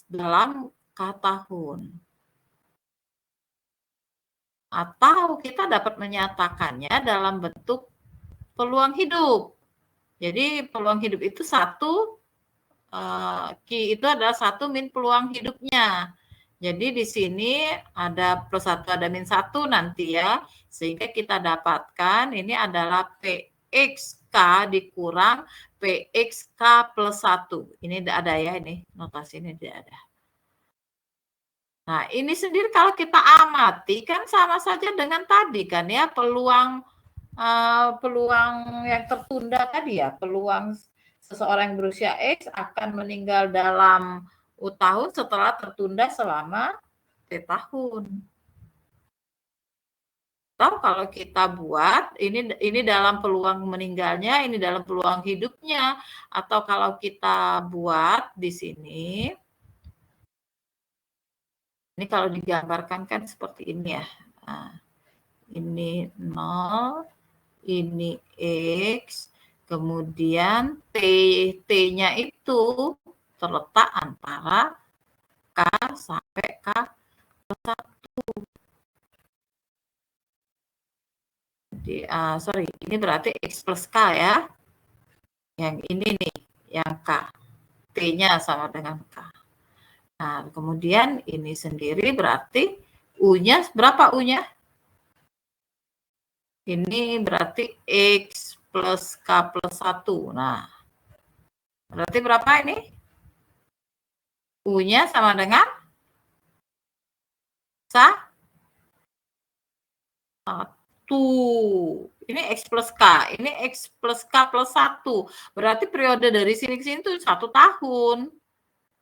Speaker 1: dalam K tahun. Atau kita dapat menyatakannya dalam bentuk peluang hidup. Jadi peluang hidup itu 1, Q itu adalah 1 min peluang hidupnya. Jadi di sini ada plus 1, ada min 1 nanti ya. Sehingga kita dapatkan ini adalah PXK dikurang PXK plus 1. Ini tidak ada ya, ini notasi ini tidak ada. Nah, ini sendiri kalau kita amati kan sama saja dengan tadi kan ya, peluang yang tertunda tadi ya, peluang seseorang yang berusia X akan meninggal dalam U tahun setelah tertunda selama T tahun. Atau kalau kita buat ini dalam peluang meninggalnya, ini dalam peluang hidupnya, atau kalau kita buat di sini Ini kalau digambarkan kan seperti ini ya. Nah, ini 0, ini X, kemudian T-nya itu terletak antara K sampai K+1. Jadi, sorry, ini berarti X plus K ya. Yang ini nih, yang K. T-nya sama dengan K. Nah, kemudian ini sendiri berarti U-nya berapa U-nya? Ini berarti X plus K plus 1. Nah, berarti berapa ini? U-nya sama dengan 1. Ini X plus K. Ini X plus K plus 1. Berarti periode dari sini ke sini itu 1 tahun.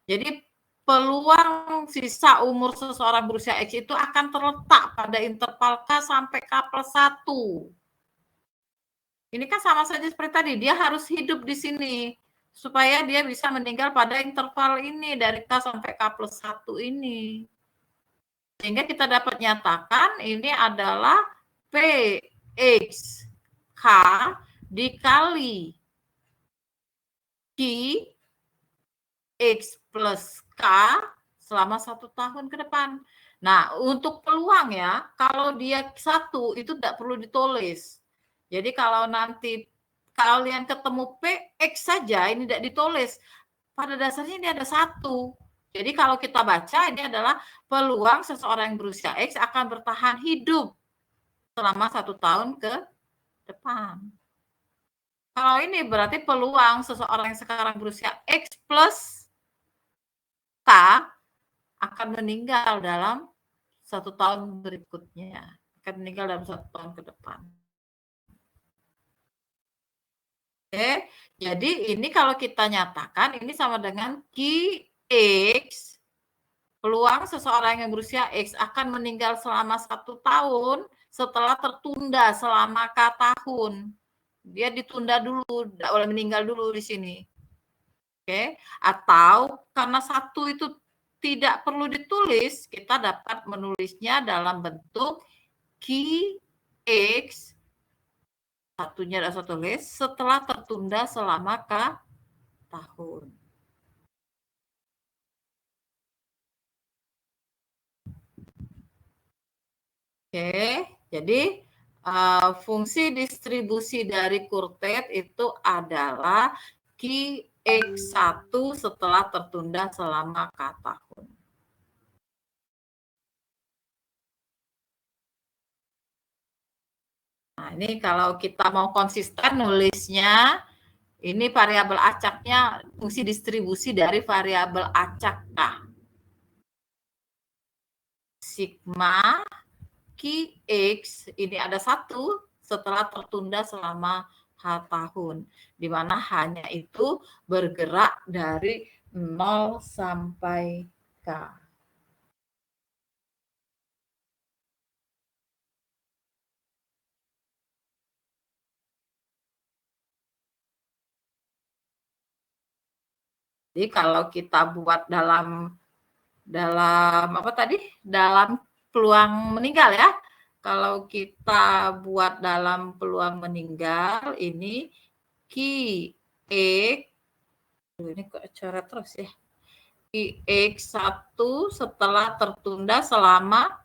Speaker 1: Jadi peluang sisa umur seseorang berusia X itu akan terletak pada interval K sampai K plus 1. Ini kan sama saja seperti tadi, dia harus hidup di sini supaya dia bisa meninggal pada interval ini dari K sampai K plus 1 ini. Sehingga kita dapat nyatakan ini adalah PX K dikali Q X plus K selama 1 tahun ke depan. Nah, untuk peluang ya, kalau dia 1 itu tidak perlu ditulis. Jadi kalau nanti kalian ketemu PX saja, ini tidak ditulis. Pada dasarnya ini ada 1. Jadi kalau kita baca, ini adalah peluang seseorang yang berusia X akan bertahan hidup selama 1 tahun ke depan. Kalau ini berarti peluang seseorang yang sekarang berusia X plus K akan meninggal dalam 1 tahun berikutnya. Akan meninggal dalam 1 tahun ke depan. Oke, jadi ini kalau kita nyatakan ini sama dengan QX, peluang seseorang yang berusia X akan meninggal selama 1 tahun setelah tertunda selama K tahun. Dia ditunda dulu, tidak boleh meninggal dulu di sini. Oke, atau karena 1 itu tidak perlu ditulis, kita dapat menulisnya dalam bentuk QX, satunya ada 1 tulis, setelah tertunda selama K tahun. Oke, jadi fungsi distribusi dari quartet itu adalah QX1 setelah tertunda selama K tahun. Nah, ini kalau kita mau konsisten nulisnya, ini variabel acaknya fungsi distribusi dari variabel acak K. Sigma QX ini ada 1 setelah tertunda selama H tahun, di mana hanya itu bergerak dari 0 sampai K. Jadi kalau kita buat dalam apa tadi? Dalam peluang meninggal ya. Kalau kita buat dalam peluang meninggal ini QX, ini kok coret terus ya. QX1 setelah tertunda selama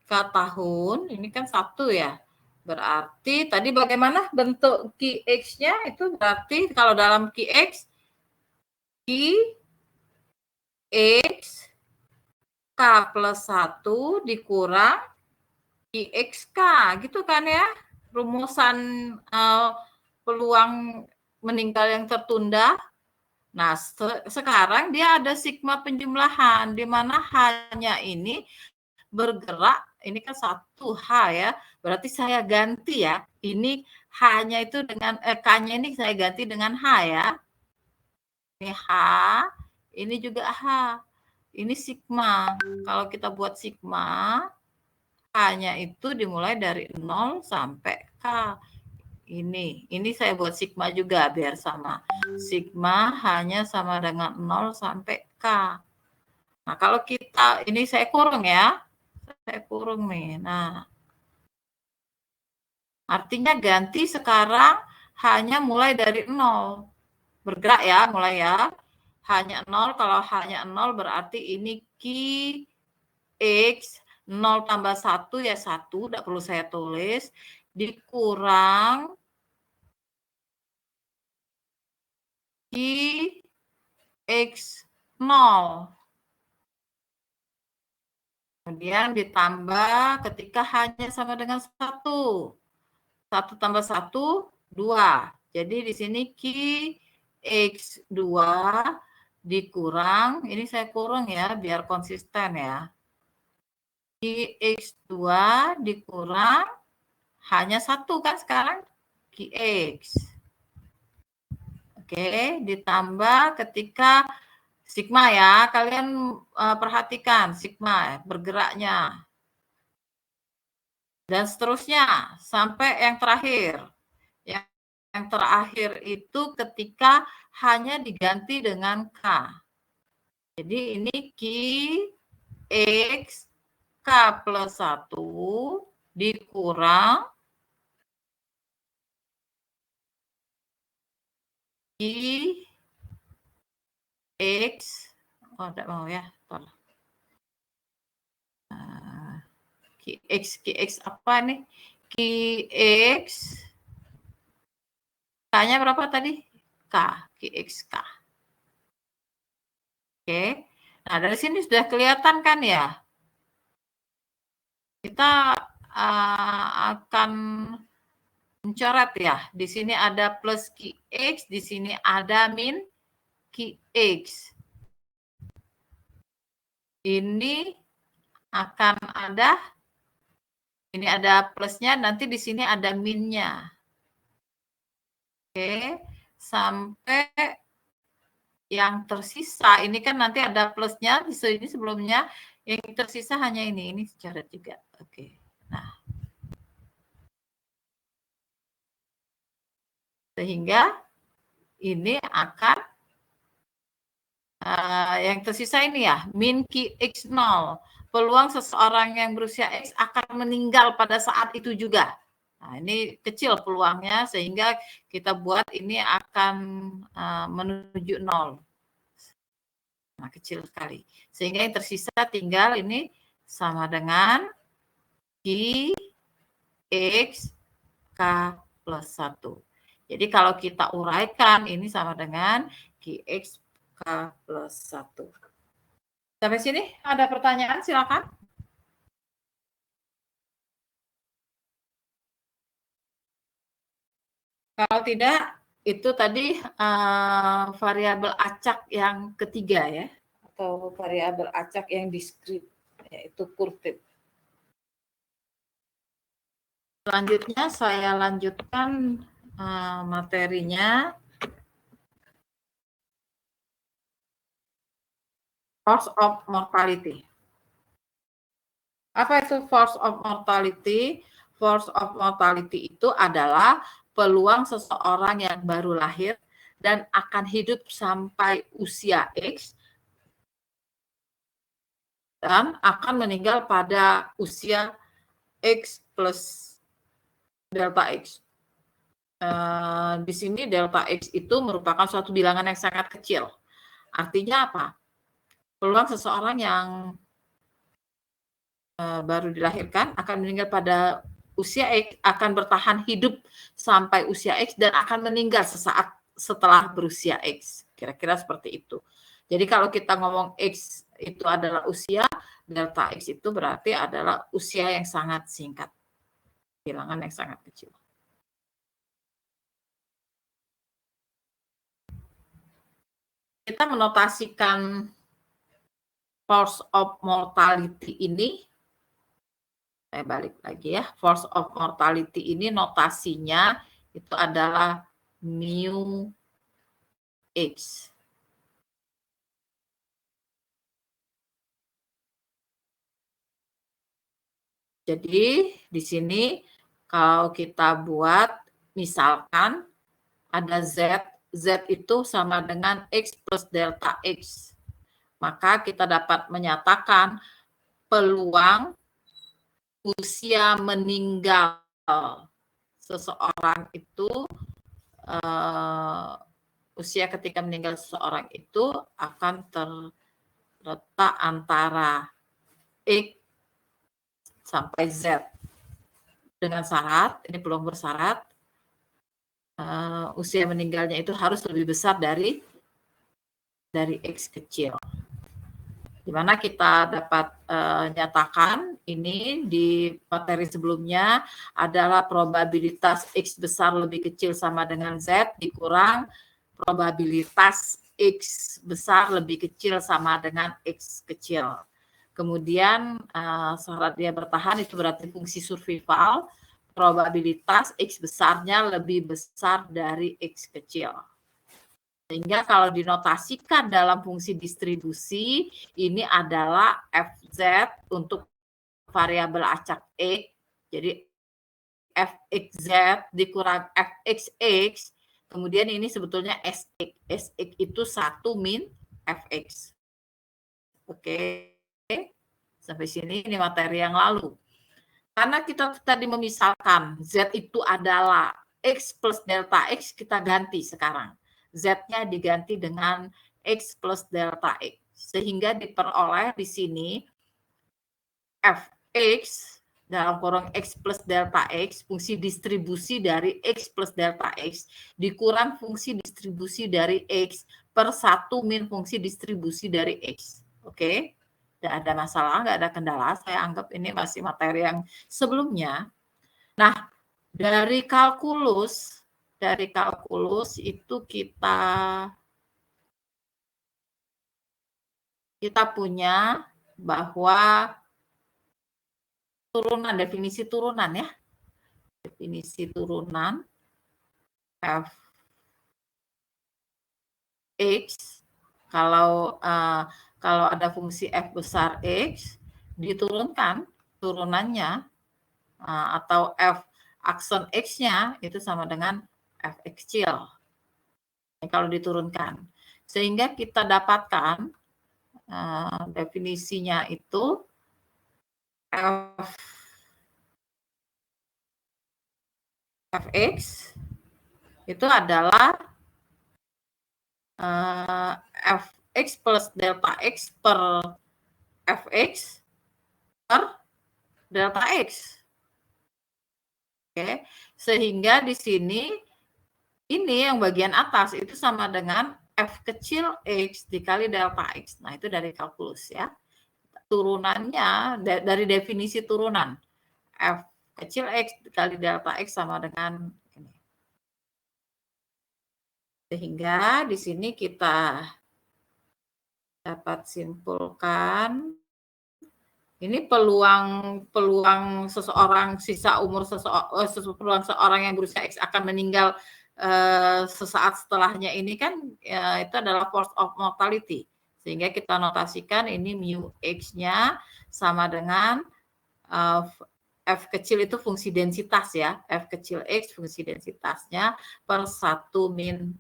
Speaker 1: K tahun, ini kan 1 ya. Berarti tadi bagaimana bentuk QX-nya itu berarti kalau dalam QX QX K plus 1 dikurang IXK gitu kan ya, rumusan peluang meninggal yang tertunda. Nah, sekarang dia ada sigma penjumlahan di mana hanya ini bergerak, ini kan 1H ya, berarti saya ganti ya, ini H-nya itu dengan K-nya ini saya ganti dengan H ya. Ini H, ini juga H. Ini sigma. Kalau kita buat sigma, H-nya itu dimulai dari 0 sampai K. Ini saya buat sigma juga biar sama. Sigma hanya sama dengan 0 sampai K. Nah, kalau kita, ini saya kurung ya. Saya kurung nih. Nah, artinya ganti sekarang hanya mulai dari 0. Bergerak ya, mulai ya. Hanya 0, kalau hanya 0 berarti ini Q, X, 0 tambah 1 ya 1, tidak perlu saya tulis. Dikurang Q, X, 0. Kemudian ditambah ketika hanya sama dengan 1. 1 tambah 1, 2. Jadi di sini Q, X2 dikurang, ini saya kurang ya, biar konsisten ya. Q, X2 dikurang, hanya 1 kan sekarang, QX. Oke, ditambah ketika sigma ya, kalian perhatikan sigma bergeraknya. Dan seterusnya sampai yang terakhir. Yang terakhir itu ketika hanya diganti dengan K. Jadi ini Q, X, K plus 1 dikurang Q, X, oh tidak mau ya, QX apa nih? QX, K-nya berapa tadi? K, QXK. Oke, nah dari sini sudah kelihatan kan ya? Kita akan mencoret ya. Di sini ada plus QX, di sini ada min QX. Ini akan ada, ini ada plusnya, nanti di sini ada minnya. Oke, sampai yang tersisa, ini kan nanti ada plusnya, di sini sebelumnya, yang tersisa hanya ini coret juga. Oke, nah. Sehingga ini akan, yang tersisa ini ya, min QX0. Peluang seseorang yang berusia X akan meninggal pada saat itu juga. Nah, ini kecil peluangnya sehingga kita buat ini akan menuju 0. Nah, kecil sekali. Sehingga yang tersisa tinggal ini sama dengan Q, X, K plus 1. Jadi kalau kita uraikan ini sama dengan QX, K plus 1. Sampai sini ada pertanyaan, silakan. Kalau tidak, itu tadi variabel acak yang ketiga ya, atau variabel acak yang diskrit, yaitu kurtif. Selanjutnya saya lanjutkan materinya. Force of mortality. Apa itu force of mortality? Force of mortality itu adalah peluang seseorang yang baru lahir dan akan hidup sampai usia X dan akan meninggal pada usia X plus delta X. Di sini delta X itu merupakan suatu bilangan yang sangat kecil. Artinya apa? Peluang seseorang yang baru dilahirkan akan meninggal pada usia X, akan bertahan hidup sampai usia X dan akan meninggal sesaat setelah berusia X. Kira-kira seperti itu. Jadi kalau kita ngomong X itu adalah usia, delta X itu berarti adalah usia yang sangat singkat. Bilangan yang sangat kecil. Kita menotasikan force of mortality ini, saya balik lagi ya, force of mortality ini notasinya itu adalah mu X. Jadi di sini kalau kita buat misalkan ada Z, Z itu sama dengan X plus delta X. maka kita dapat menyatakan peluang usia meninggal seseorang itu, usia ketika meninggal seseorang itu akan terletak antara X sampai Z. Dengan syarat, ini peluang bersyarat, usia meninggalnya itu harus lebih besar dari X kecil. Di mana kita dapat nyatakan ini di materi sebelumnya adalah probabilitas X besar lebih kecil sama dengan Z dikurang probabilitas X besar lebih kecil sama dengan X kecil. Kemudian syarat dia bertahan itu berarti fungsi survival, probabilitas X besarnya lebih besar dari X kecil. Sehingga kalau dinotasikan dalam fungsi distribusi, ini adalah Fz untuk variabel acak X. Jadi Fxz dikurang Fxx, kemudian ini sebetulnya Sx. Sx itu 1 min Fx. Oke, sampai sini ini materi yang lalu. Karena kita tadi memisalkan Z itu adalah X plus delta X, kita ganti sekarang. Z-nya diganti dengan X plus delta X. Sehingga diperoleh di sini Fx dalam kurung X plus delta X, fungsi distribusi dari X plus delta X, dikurang fungsi distribusi dari X per 1 min fungsi distribusi dari X. Oke, tidak ada masalah, nggak ada kendala. Saya anggap ini masih materi yang sebelumnya. Nah, dari kalkulus itu kita punya bahwa turunan, definisi turunan ya. Definisi turunan Fx kalau ada fungsi f besar X diturunkan turunannya atau f akson X-nya itu sama dengan Fx kecil. Kalau diturunkan. Sehingga kita dapatkan definisinya itu Fx itu adalah Fx plus delta X per Fx per delta X. Oke, sehingga di sini ini yang bagian atas itu sama dengan F kecil X dikali delta X. Nah, itu dari kalkulus ya. Turunannya dari definisi turunan. F kecil X dikali delta X sama dengan ini. Sehingga di sini kita dapat simpulkan ini peluang seseorang sisa umur peluang seorang yang berusia X akan meninggal sesaat setelahnya ini kan itu adalah force of mortality. Sehingga kita notasikan ini mu X-nya sama dengan F kecil itu fungsi densitas ya. F kecil X fungsi densitasnya per 1 min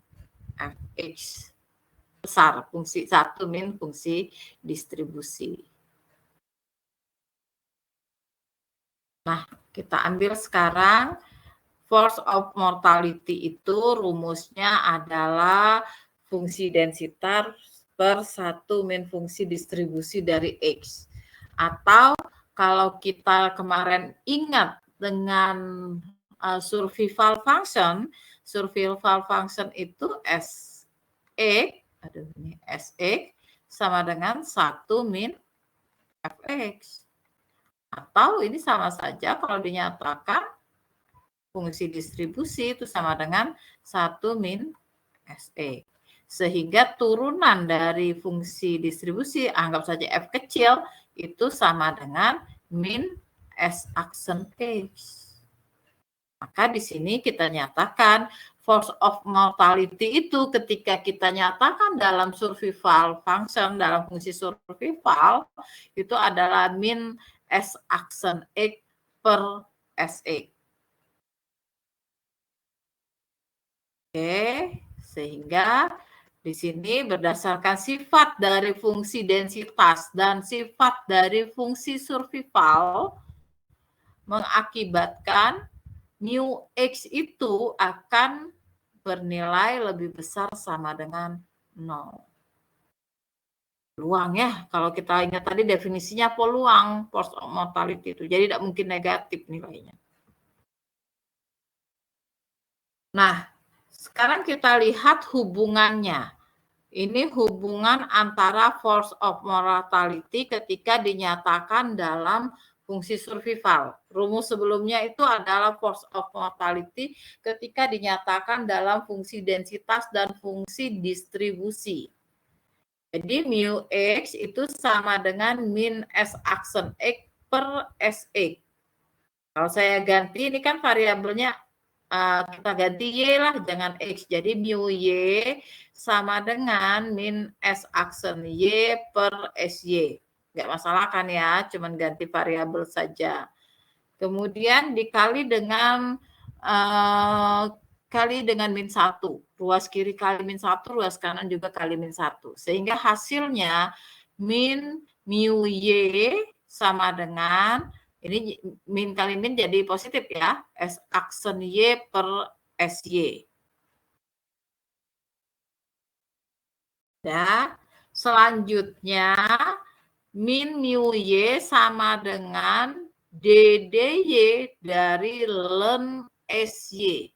Speaker 1: Fx besar, fungsi 1 min fungsi distribusi. Nah, kita ambil sekarang force of mortality itu rumusnya adalah fungsi densitas per 1 min fungsi distribusi dari X. Atau kalau kita kemarin ingat dengan survival function itu SE sama dengan 1 min Fx. Atau ini sama saja kalau dinyatakan fungsi distribusi itu sama dengan 1 min SE. Sehingga turunan dari fungsi distribusi, anggap saja F kecil, itu sama dengan min S aksen X. Maka di sini kita nyatakan force of mortality itu ketika kita nyatakan dalam survival function, dalam fungsi survival, itu adalah min S aksen X per SE. Oke, sehingga Di sini berdasarkan sifat dari fungsi densitas dan sifat dari fungsi survival mengakibatkan mu X itu akan bernilai lebih besar sama dengan 0. Peluang ya, kalau kita ingat tadi definisinya peluang, force of mortality itu. Jadi tidak mungkin negatif nilainya. Nah, sekarang kita lihat hubungannya. Ini hubungan antara force of mortality ketika dinyatakan dalam fungsi survival. Rumus sebelumnya itu adalah force of mortality ketika dinyatakan dalam fungsi densitas dan fungsi distribusi. Jadi mu X itu sama dengan min S aksen X per SX. Kalau saya ganti, ini kan variabelnya kita ganti Y lah, jangan X. Jadi mu Y sama dengan min S aksen Y per SY. Nggak masalah kan ya, cuman ganti variabel saja. Kemudian dikali dengan min 1. Ruas kiri kali min 1, ruas kanan juga kali min 1. Sehingga hasilnya min mu Y sama dengan, ini min kali min jadi positif ya, S aksen Y per SY. Ya, selanjutnya min mu Y sama dengan DDY dari ln SY.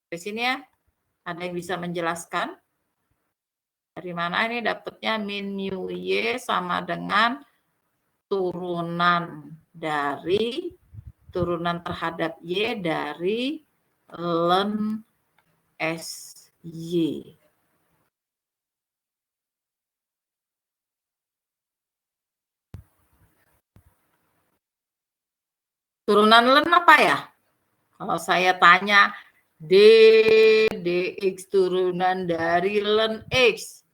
Speaker 1: Di sini ya, ada yang bisa menjelaskan? Dari mana ini dapatnya min mu Y sama dengan turunan terhadap Y dari ln SY. Turunan ln apa ya? Kalau saya tanya dx turunan dari ln X.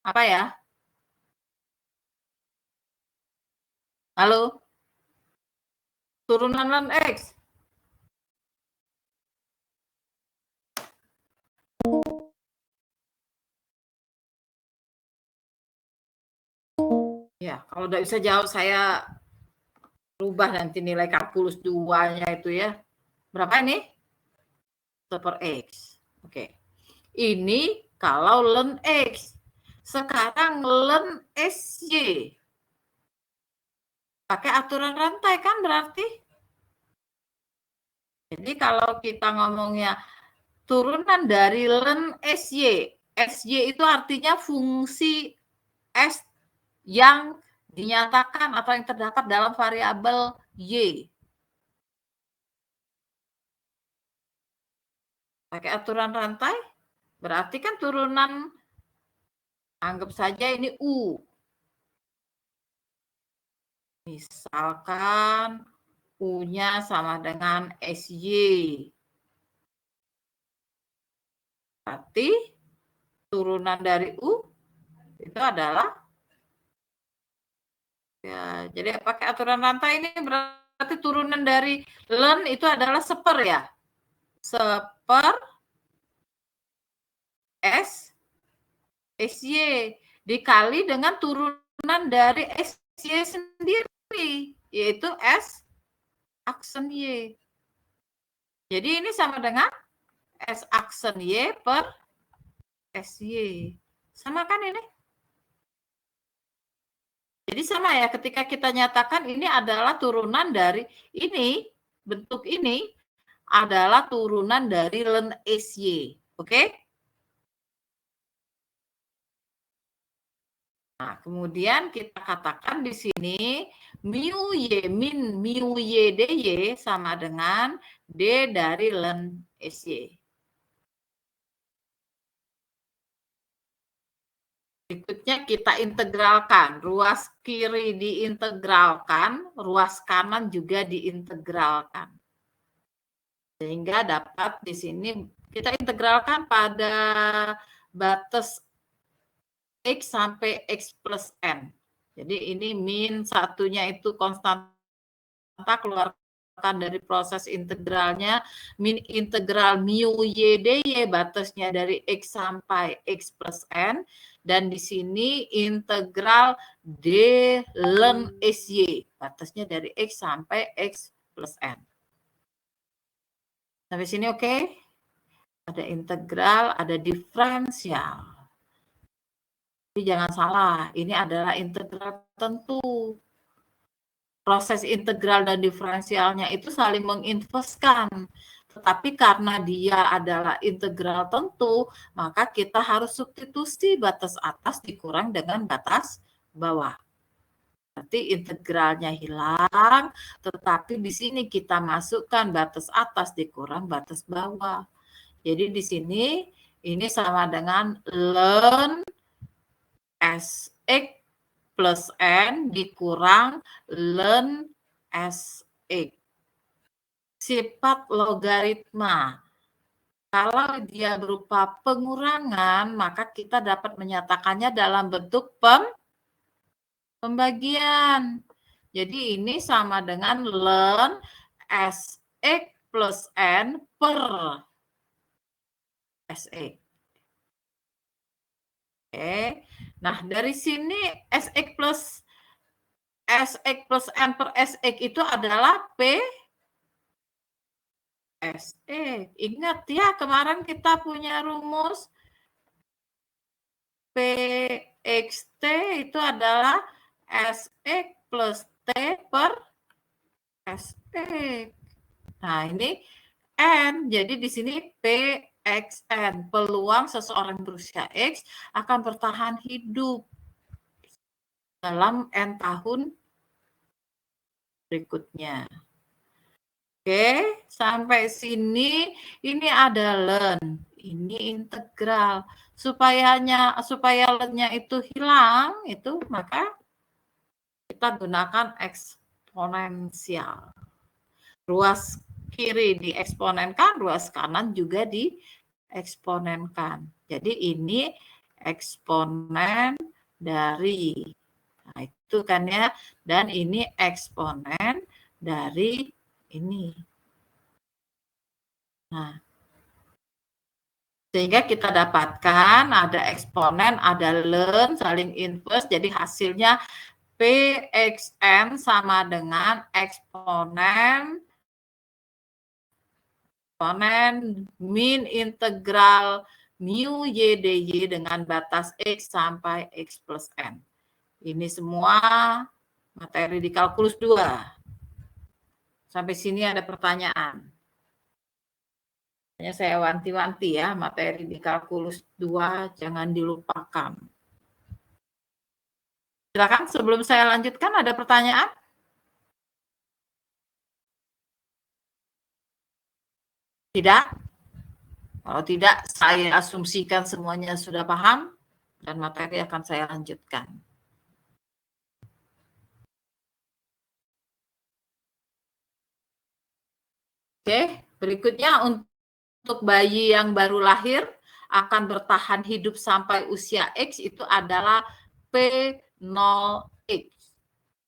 Speaker 1: Apa ya? Halo? Turunan ln X. Ya, kalau udah bisa jawab saya rubah nanti nilai kalkulus 2-nya itu ya. Berapa ini? 1 per X. Oke. Ini kalau ln X. Sekarang ln SY. Pakai aturan rantai kan berarti? Jadi kalau kita ngomongnya turunan dari ln SY. SY itu artinya fungsi S yang dinyatakan atau yang terdapat dalam variabel Y. Pakai aturan rantai, berarti kan turunan, anggap saja ini U. Misalkan U-nya sama dengan SY. Berarti turunan dari U itu adalah, ya, jadi pakai aturan rantai ini berarti turunan dari ln itu adalah seper ya. Seper SY dikali dengan turunan dari SY sendiri, yaitu S aksen Y. Jadi ini sama dengan S aksen Y per SY. Sama kan ini? Jadi sama ya, ketika kita nyatakan ini adalah turunan dari ini, bentuk ini adalah turunan dari ln SY. Oke? Nah, kemudian kita katakan di sini mu Y min mu Y dy sama dengan D dari ln SY. Berikutnya kita integralkan. Ruas kiri diintegralkan, ruas kanan juga diintegralkan. Sehingga dapat di sini kita integralkan pada batas X sampai X plus N. Jadi ini min satunya itu konstanta keluar dari proses integralnya min integral mu y dy batasnya dari x sampai x plus n, dan di sini integral d ln sy batasnya dari x sampai x plus n. Sampai sini oke? Ada integral, ada diferensial. Tapi jangan salah, ini adalah integral tentu. Proses integral dan diferensialnya itu saling menginverskan. Tetapi karena dia adalah integral tentu, maka kita harus substitusi batas atas dikurang dengan batas bawah. Berarti integralnya hilang, tetapi di sini kita masukkan batas atas dikurang batas bawah. Jadi di sini ini sama dengan ln Sx plus n dikurang ln Sx. Sifat logaritma. Kalau dia berupa pengurangan, maka kita dapat menyatakannya dalam bentuk pembagian. Jadi ini sama dengan ln Sx plus n per Sx. Oke. Nah, dari sini Sx plus n per Sx itu adalah P Sx. Ingat ya, kemarin kita punya rumus Pxt itu adalah Sx plus T per Sx. Nah, ini N. Jadi di sini PXN. Peluang seseorang berusia X akan bertahan hidup dalam N tahun berikutnya. Oke, sampai sini ini ada ln. Ini integral. Supaya ln-nya itu hilang, itu maka kita gunakan eksponensial. Ruas kiri dieksponenkan, ruas kanan juga dieksponenkan. Jadi ini eksponen dari, nah itu kan ya, dan ini eksponen dari ini. Nah, sehingga kita dapatkan ada eksponen, ada ln, saling inverse, jadi hasilnya Pxn sama dengan eksponen min integral mu y dy dengan batas x sampai x plus n. Ini semua materi di kalkulus 2. Sampai sini ada pertanyaan. Hanya saya wanti-wanti ya, materi di kalkulus 2 jangan dilupakan. Silakan sebelum saya lanjutkan ada pertanyaan? Tidak? Kalau tidak, saya asumsikan semuanya sudah paham dan materi akan saya lanjutkan. Oke, berikutnya untuk bayi yang baru lahir akan bertahan hidup sampai usia X itu adalah P0X.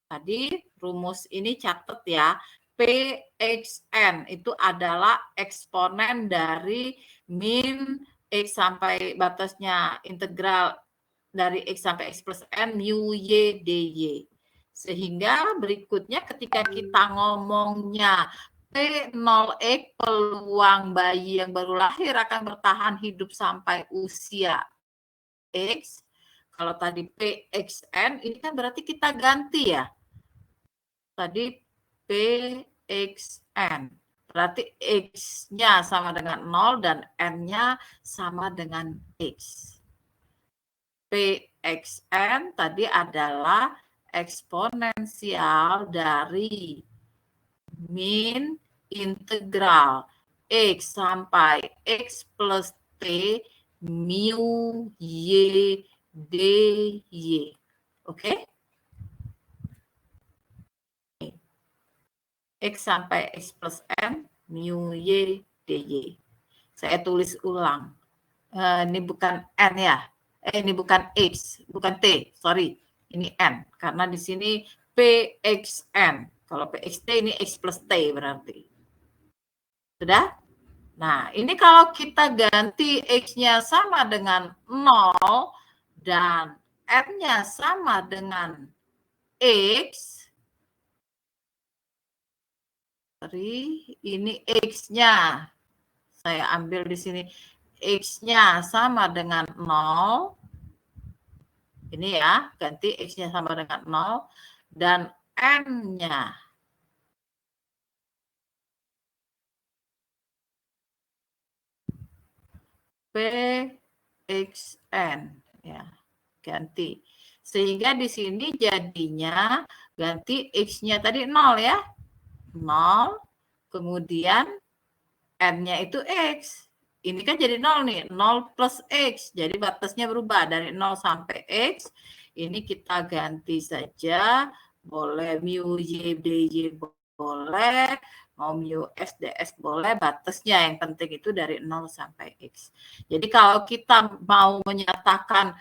Speaker 1: Tadi rumus ini catat ya. Pxn itu adalah eksponen dari min x sampai batasnya integral dari x sampai x plus n mu y dy. Sehingga berikutnya ketika kita ngomongnya P0x, peluang bayi yang baru lahir akan bertahan hidup sampai usia X. Kalau tadi Pxn, ini kan berarti kita ganti ya. Tadi Pxn. Berarti X-nya sama dengan 0 dan N-nya sama dengan X. Pxn tadi adalah eksponensial dari min integral X sampai X plus T mu y dy. Oke? X sampai X plus N mu y dy. Saya tulis ulang. Ini bukan N ya. Ini bukan X, bukan T, sorry. Ini N, karena di sini Pxn. Kalau PXT ini X plus T berarti. Sudah? Nah, ini kalau kita ganti X-nya sama dengan 0 dan R-nya sama dengan X, ini X-nya, saya ambil di sini, X-nya sama dengan 0, ini ya, ganti X-nya sama dengan 0, dan N-nya PXN, ya, ganti. Sehingga di sini jadinya ganti X-nya tadi 0 ya, 0, kemudian N-nya itu X. Ini kan jadi 0 nih, 0 plus X. Jadi batasnya berubah dari 0 sampai X. Ini kita ganti saja. Boleh mu Y, DJ boleh. Mau mu S, DS boleh. Batasnya yang penting itu dari 0 sampai X. Jadi kalau kita mau menyatakan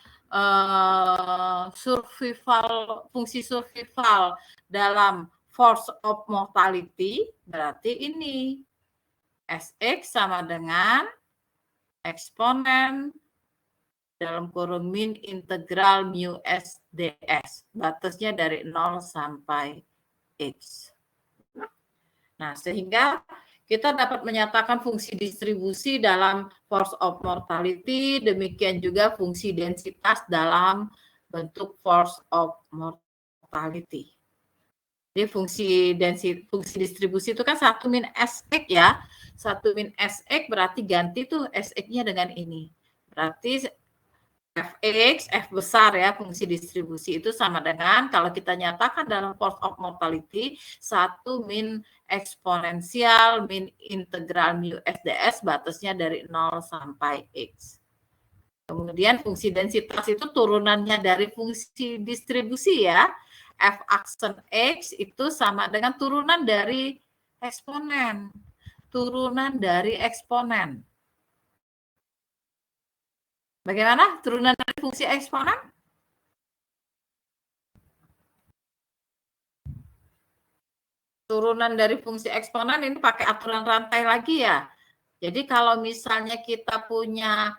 Speaker 1: fungsi survival dalam force of mortality, berarti ini Sx sama dengan eksponen dalam kurung min integral mu S ds. Batasnya dari 0 sampai X. Nah, sehingga kita dapat menyatakan fungsi distribusi dalam force of mortality, demikian juga fungsi densitas dalam bentuk force of mortality. Jadi fungsi distribusi itu kan 1 min Sx ya. 1 min Sx berarti ganti tuh Sx-nya dengan ini. Berarti Fx, F besar ya, fungsi distribusi itu sama dengan, kalau kita nyatakan dalam force of mortality, 1 min eksponensial min integral mu S ds, batasnya dari 0 sampai X. Kemudian fungsi densitas itu turunannya dari fungsi distribusi ya. F aksen X itu sama dengan turunan dari eksponen. Turunan dari eksponen. Bagaimana turunan dari fungsi eksponen? Turunan dari fungsi eksponen ini pakai aturan rantai lagi ya. Jadi kalau misalnya kita punya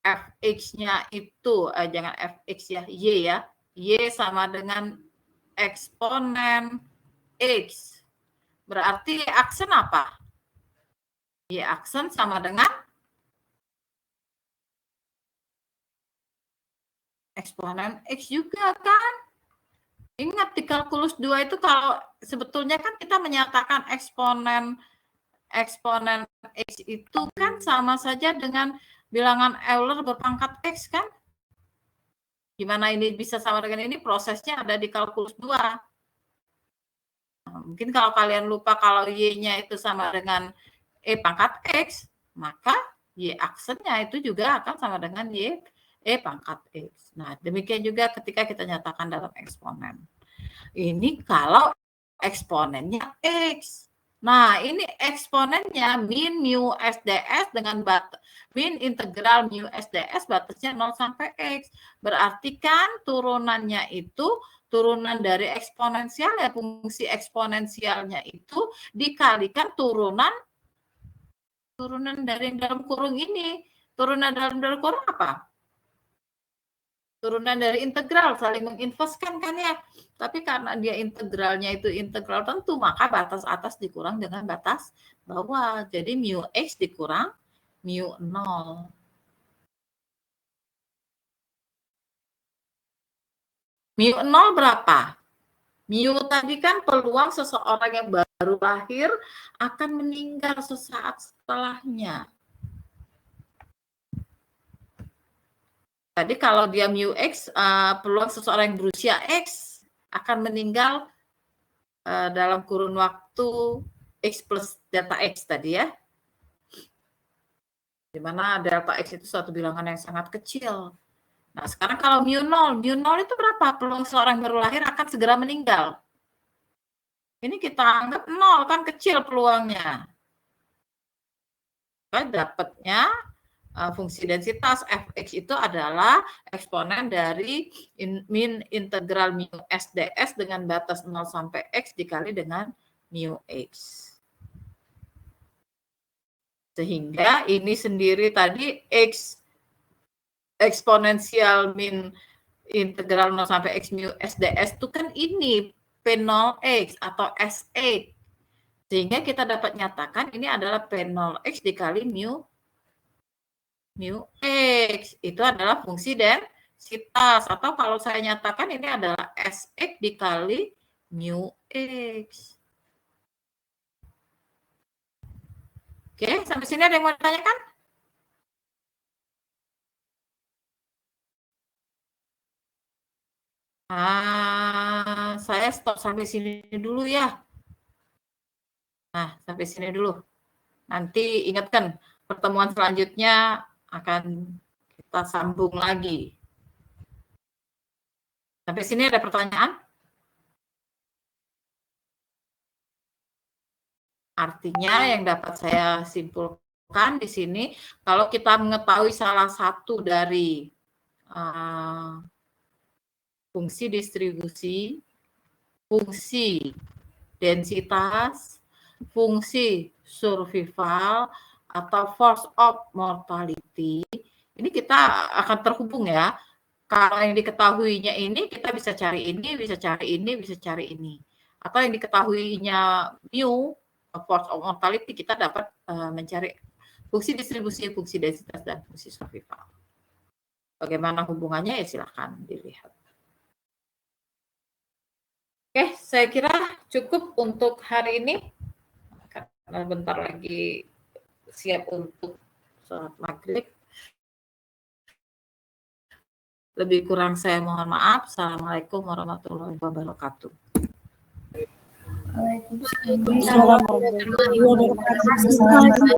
Speaker 1: Fx-nya itu, jangan Fx ya, Y ya. Y sama dengan eksponen X. Berarti aksen apa? Y aksen sama dengan eksponen X juga kan? Ingat di kalkulus 2 itu kalau sebetulnya kan kita menyatakan eksponen X itu kan sama saja dengan bilangan Euler berpangkat X kan? Gimana ini bisa sama dengan ini? Prosesnya ada di kalkulus 2. Nah, mungkin kalau kalian lupa kalau Y-nya itu sama dengan E pangkat X, maka Y aksennya itu juga akan sama dengan Y E pangkat X. Nah, demikian juga ketika kita nyatakan dalam eksponen. Ini kalau eksponennya X. Nah, ini eksponennya min mu S ds dengan min integral mu S ds batasnya 0 sampai X. Berarti kan turunannya itu turunan dari eksponensial ya, fungsi eksponensialnya itu dikalikan turunan dari yang dalam kurung ini. Turunan dalam kurung apa? Turunan dari integral, saling menginverskan kan ya. Tapi karena dia integralnya itu integral tentu, maka batas atas dikurang dengan batas bawah. Jadi mu X dikurang mu 0. Mu 0 berapa? Mu tadi kan peluang seseorang yang baru lahir akan meninggal sesaat setelahnya. Tadi kalau dia mu X, peluang seseorang yang berusia X akan meninggal dalam kurun waktu X plus delta X tadi ya. Di mana delta X itu suatu bilangan yang sangat kecil. Nah, sekarang kalau mu 0 itu berapa? Peluang seorang baru lahir akan segera meninggal. Ini kita anggap 0, kan kecil peluangnya. Dapatnya fungsi densitas fx itu adalah eksponen dari min integral mu SDS dengan batas 0 sampai x dikali dengan mu x. Sehingga ini sendiri tadi x eksponensial min integral 0 sampai x mu SDS itu kan ini P0x atau S8. Sehingga kita dapat nyatakan ini adalah P0x dikali mu x. Itu adalah fungsi densitas. Atau kalau saya nyatakan ini adalah Sx dikali mu x. Oke, sampai sini ada yang mau ditanyakan? Saya stop sampai sini dulu ya. Nah, sampai sini dulu. Nanti ingatkan, pertemuan selanjutnya akan kita sambung lagi. Sampai sini ada pertanyaan? Artinya yang dapat saya simpulkan di sini, kalau kita mengetahui salah satu dari fungsi distribusi, fungsi densitas, fungsi survival, atau force of mortality, ini kita akan terhubung ya. Kalau yang diketahuinya ini, kita bisa cari ini, bisa cari ini, bisa cari ini. Atau yang diketahuinya mu, force of mortality, kita dapat mencari fungsi distribusi, fungsi densitas, dan fungsi survival. Bagaimana hubungannya ya silahkan dilihat. Oke, saya kira cukup untuk hari ini. Karena bentar lagi siap untuk sholat maghrib. Lebih kurang saya mohon maaf. Assalamualaikum warahmatullahi wabarakatuh.
Speaker 2: Waalaikumsalam warahmatullahi wabarakatuh.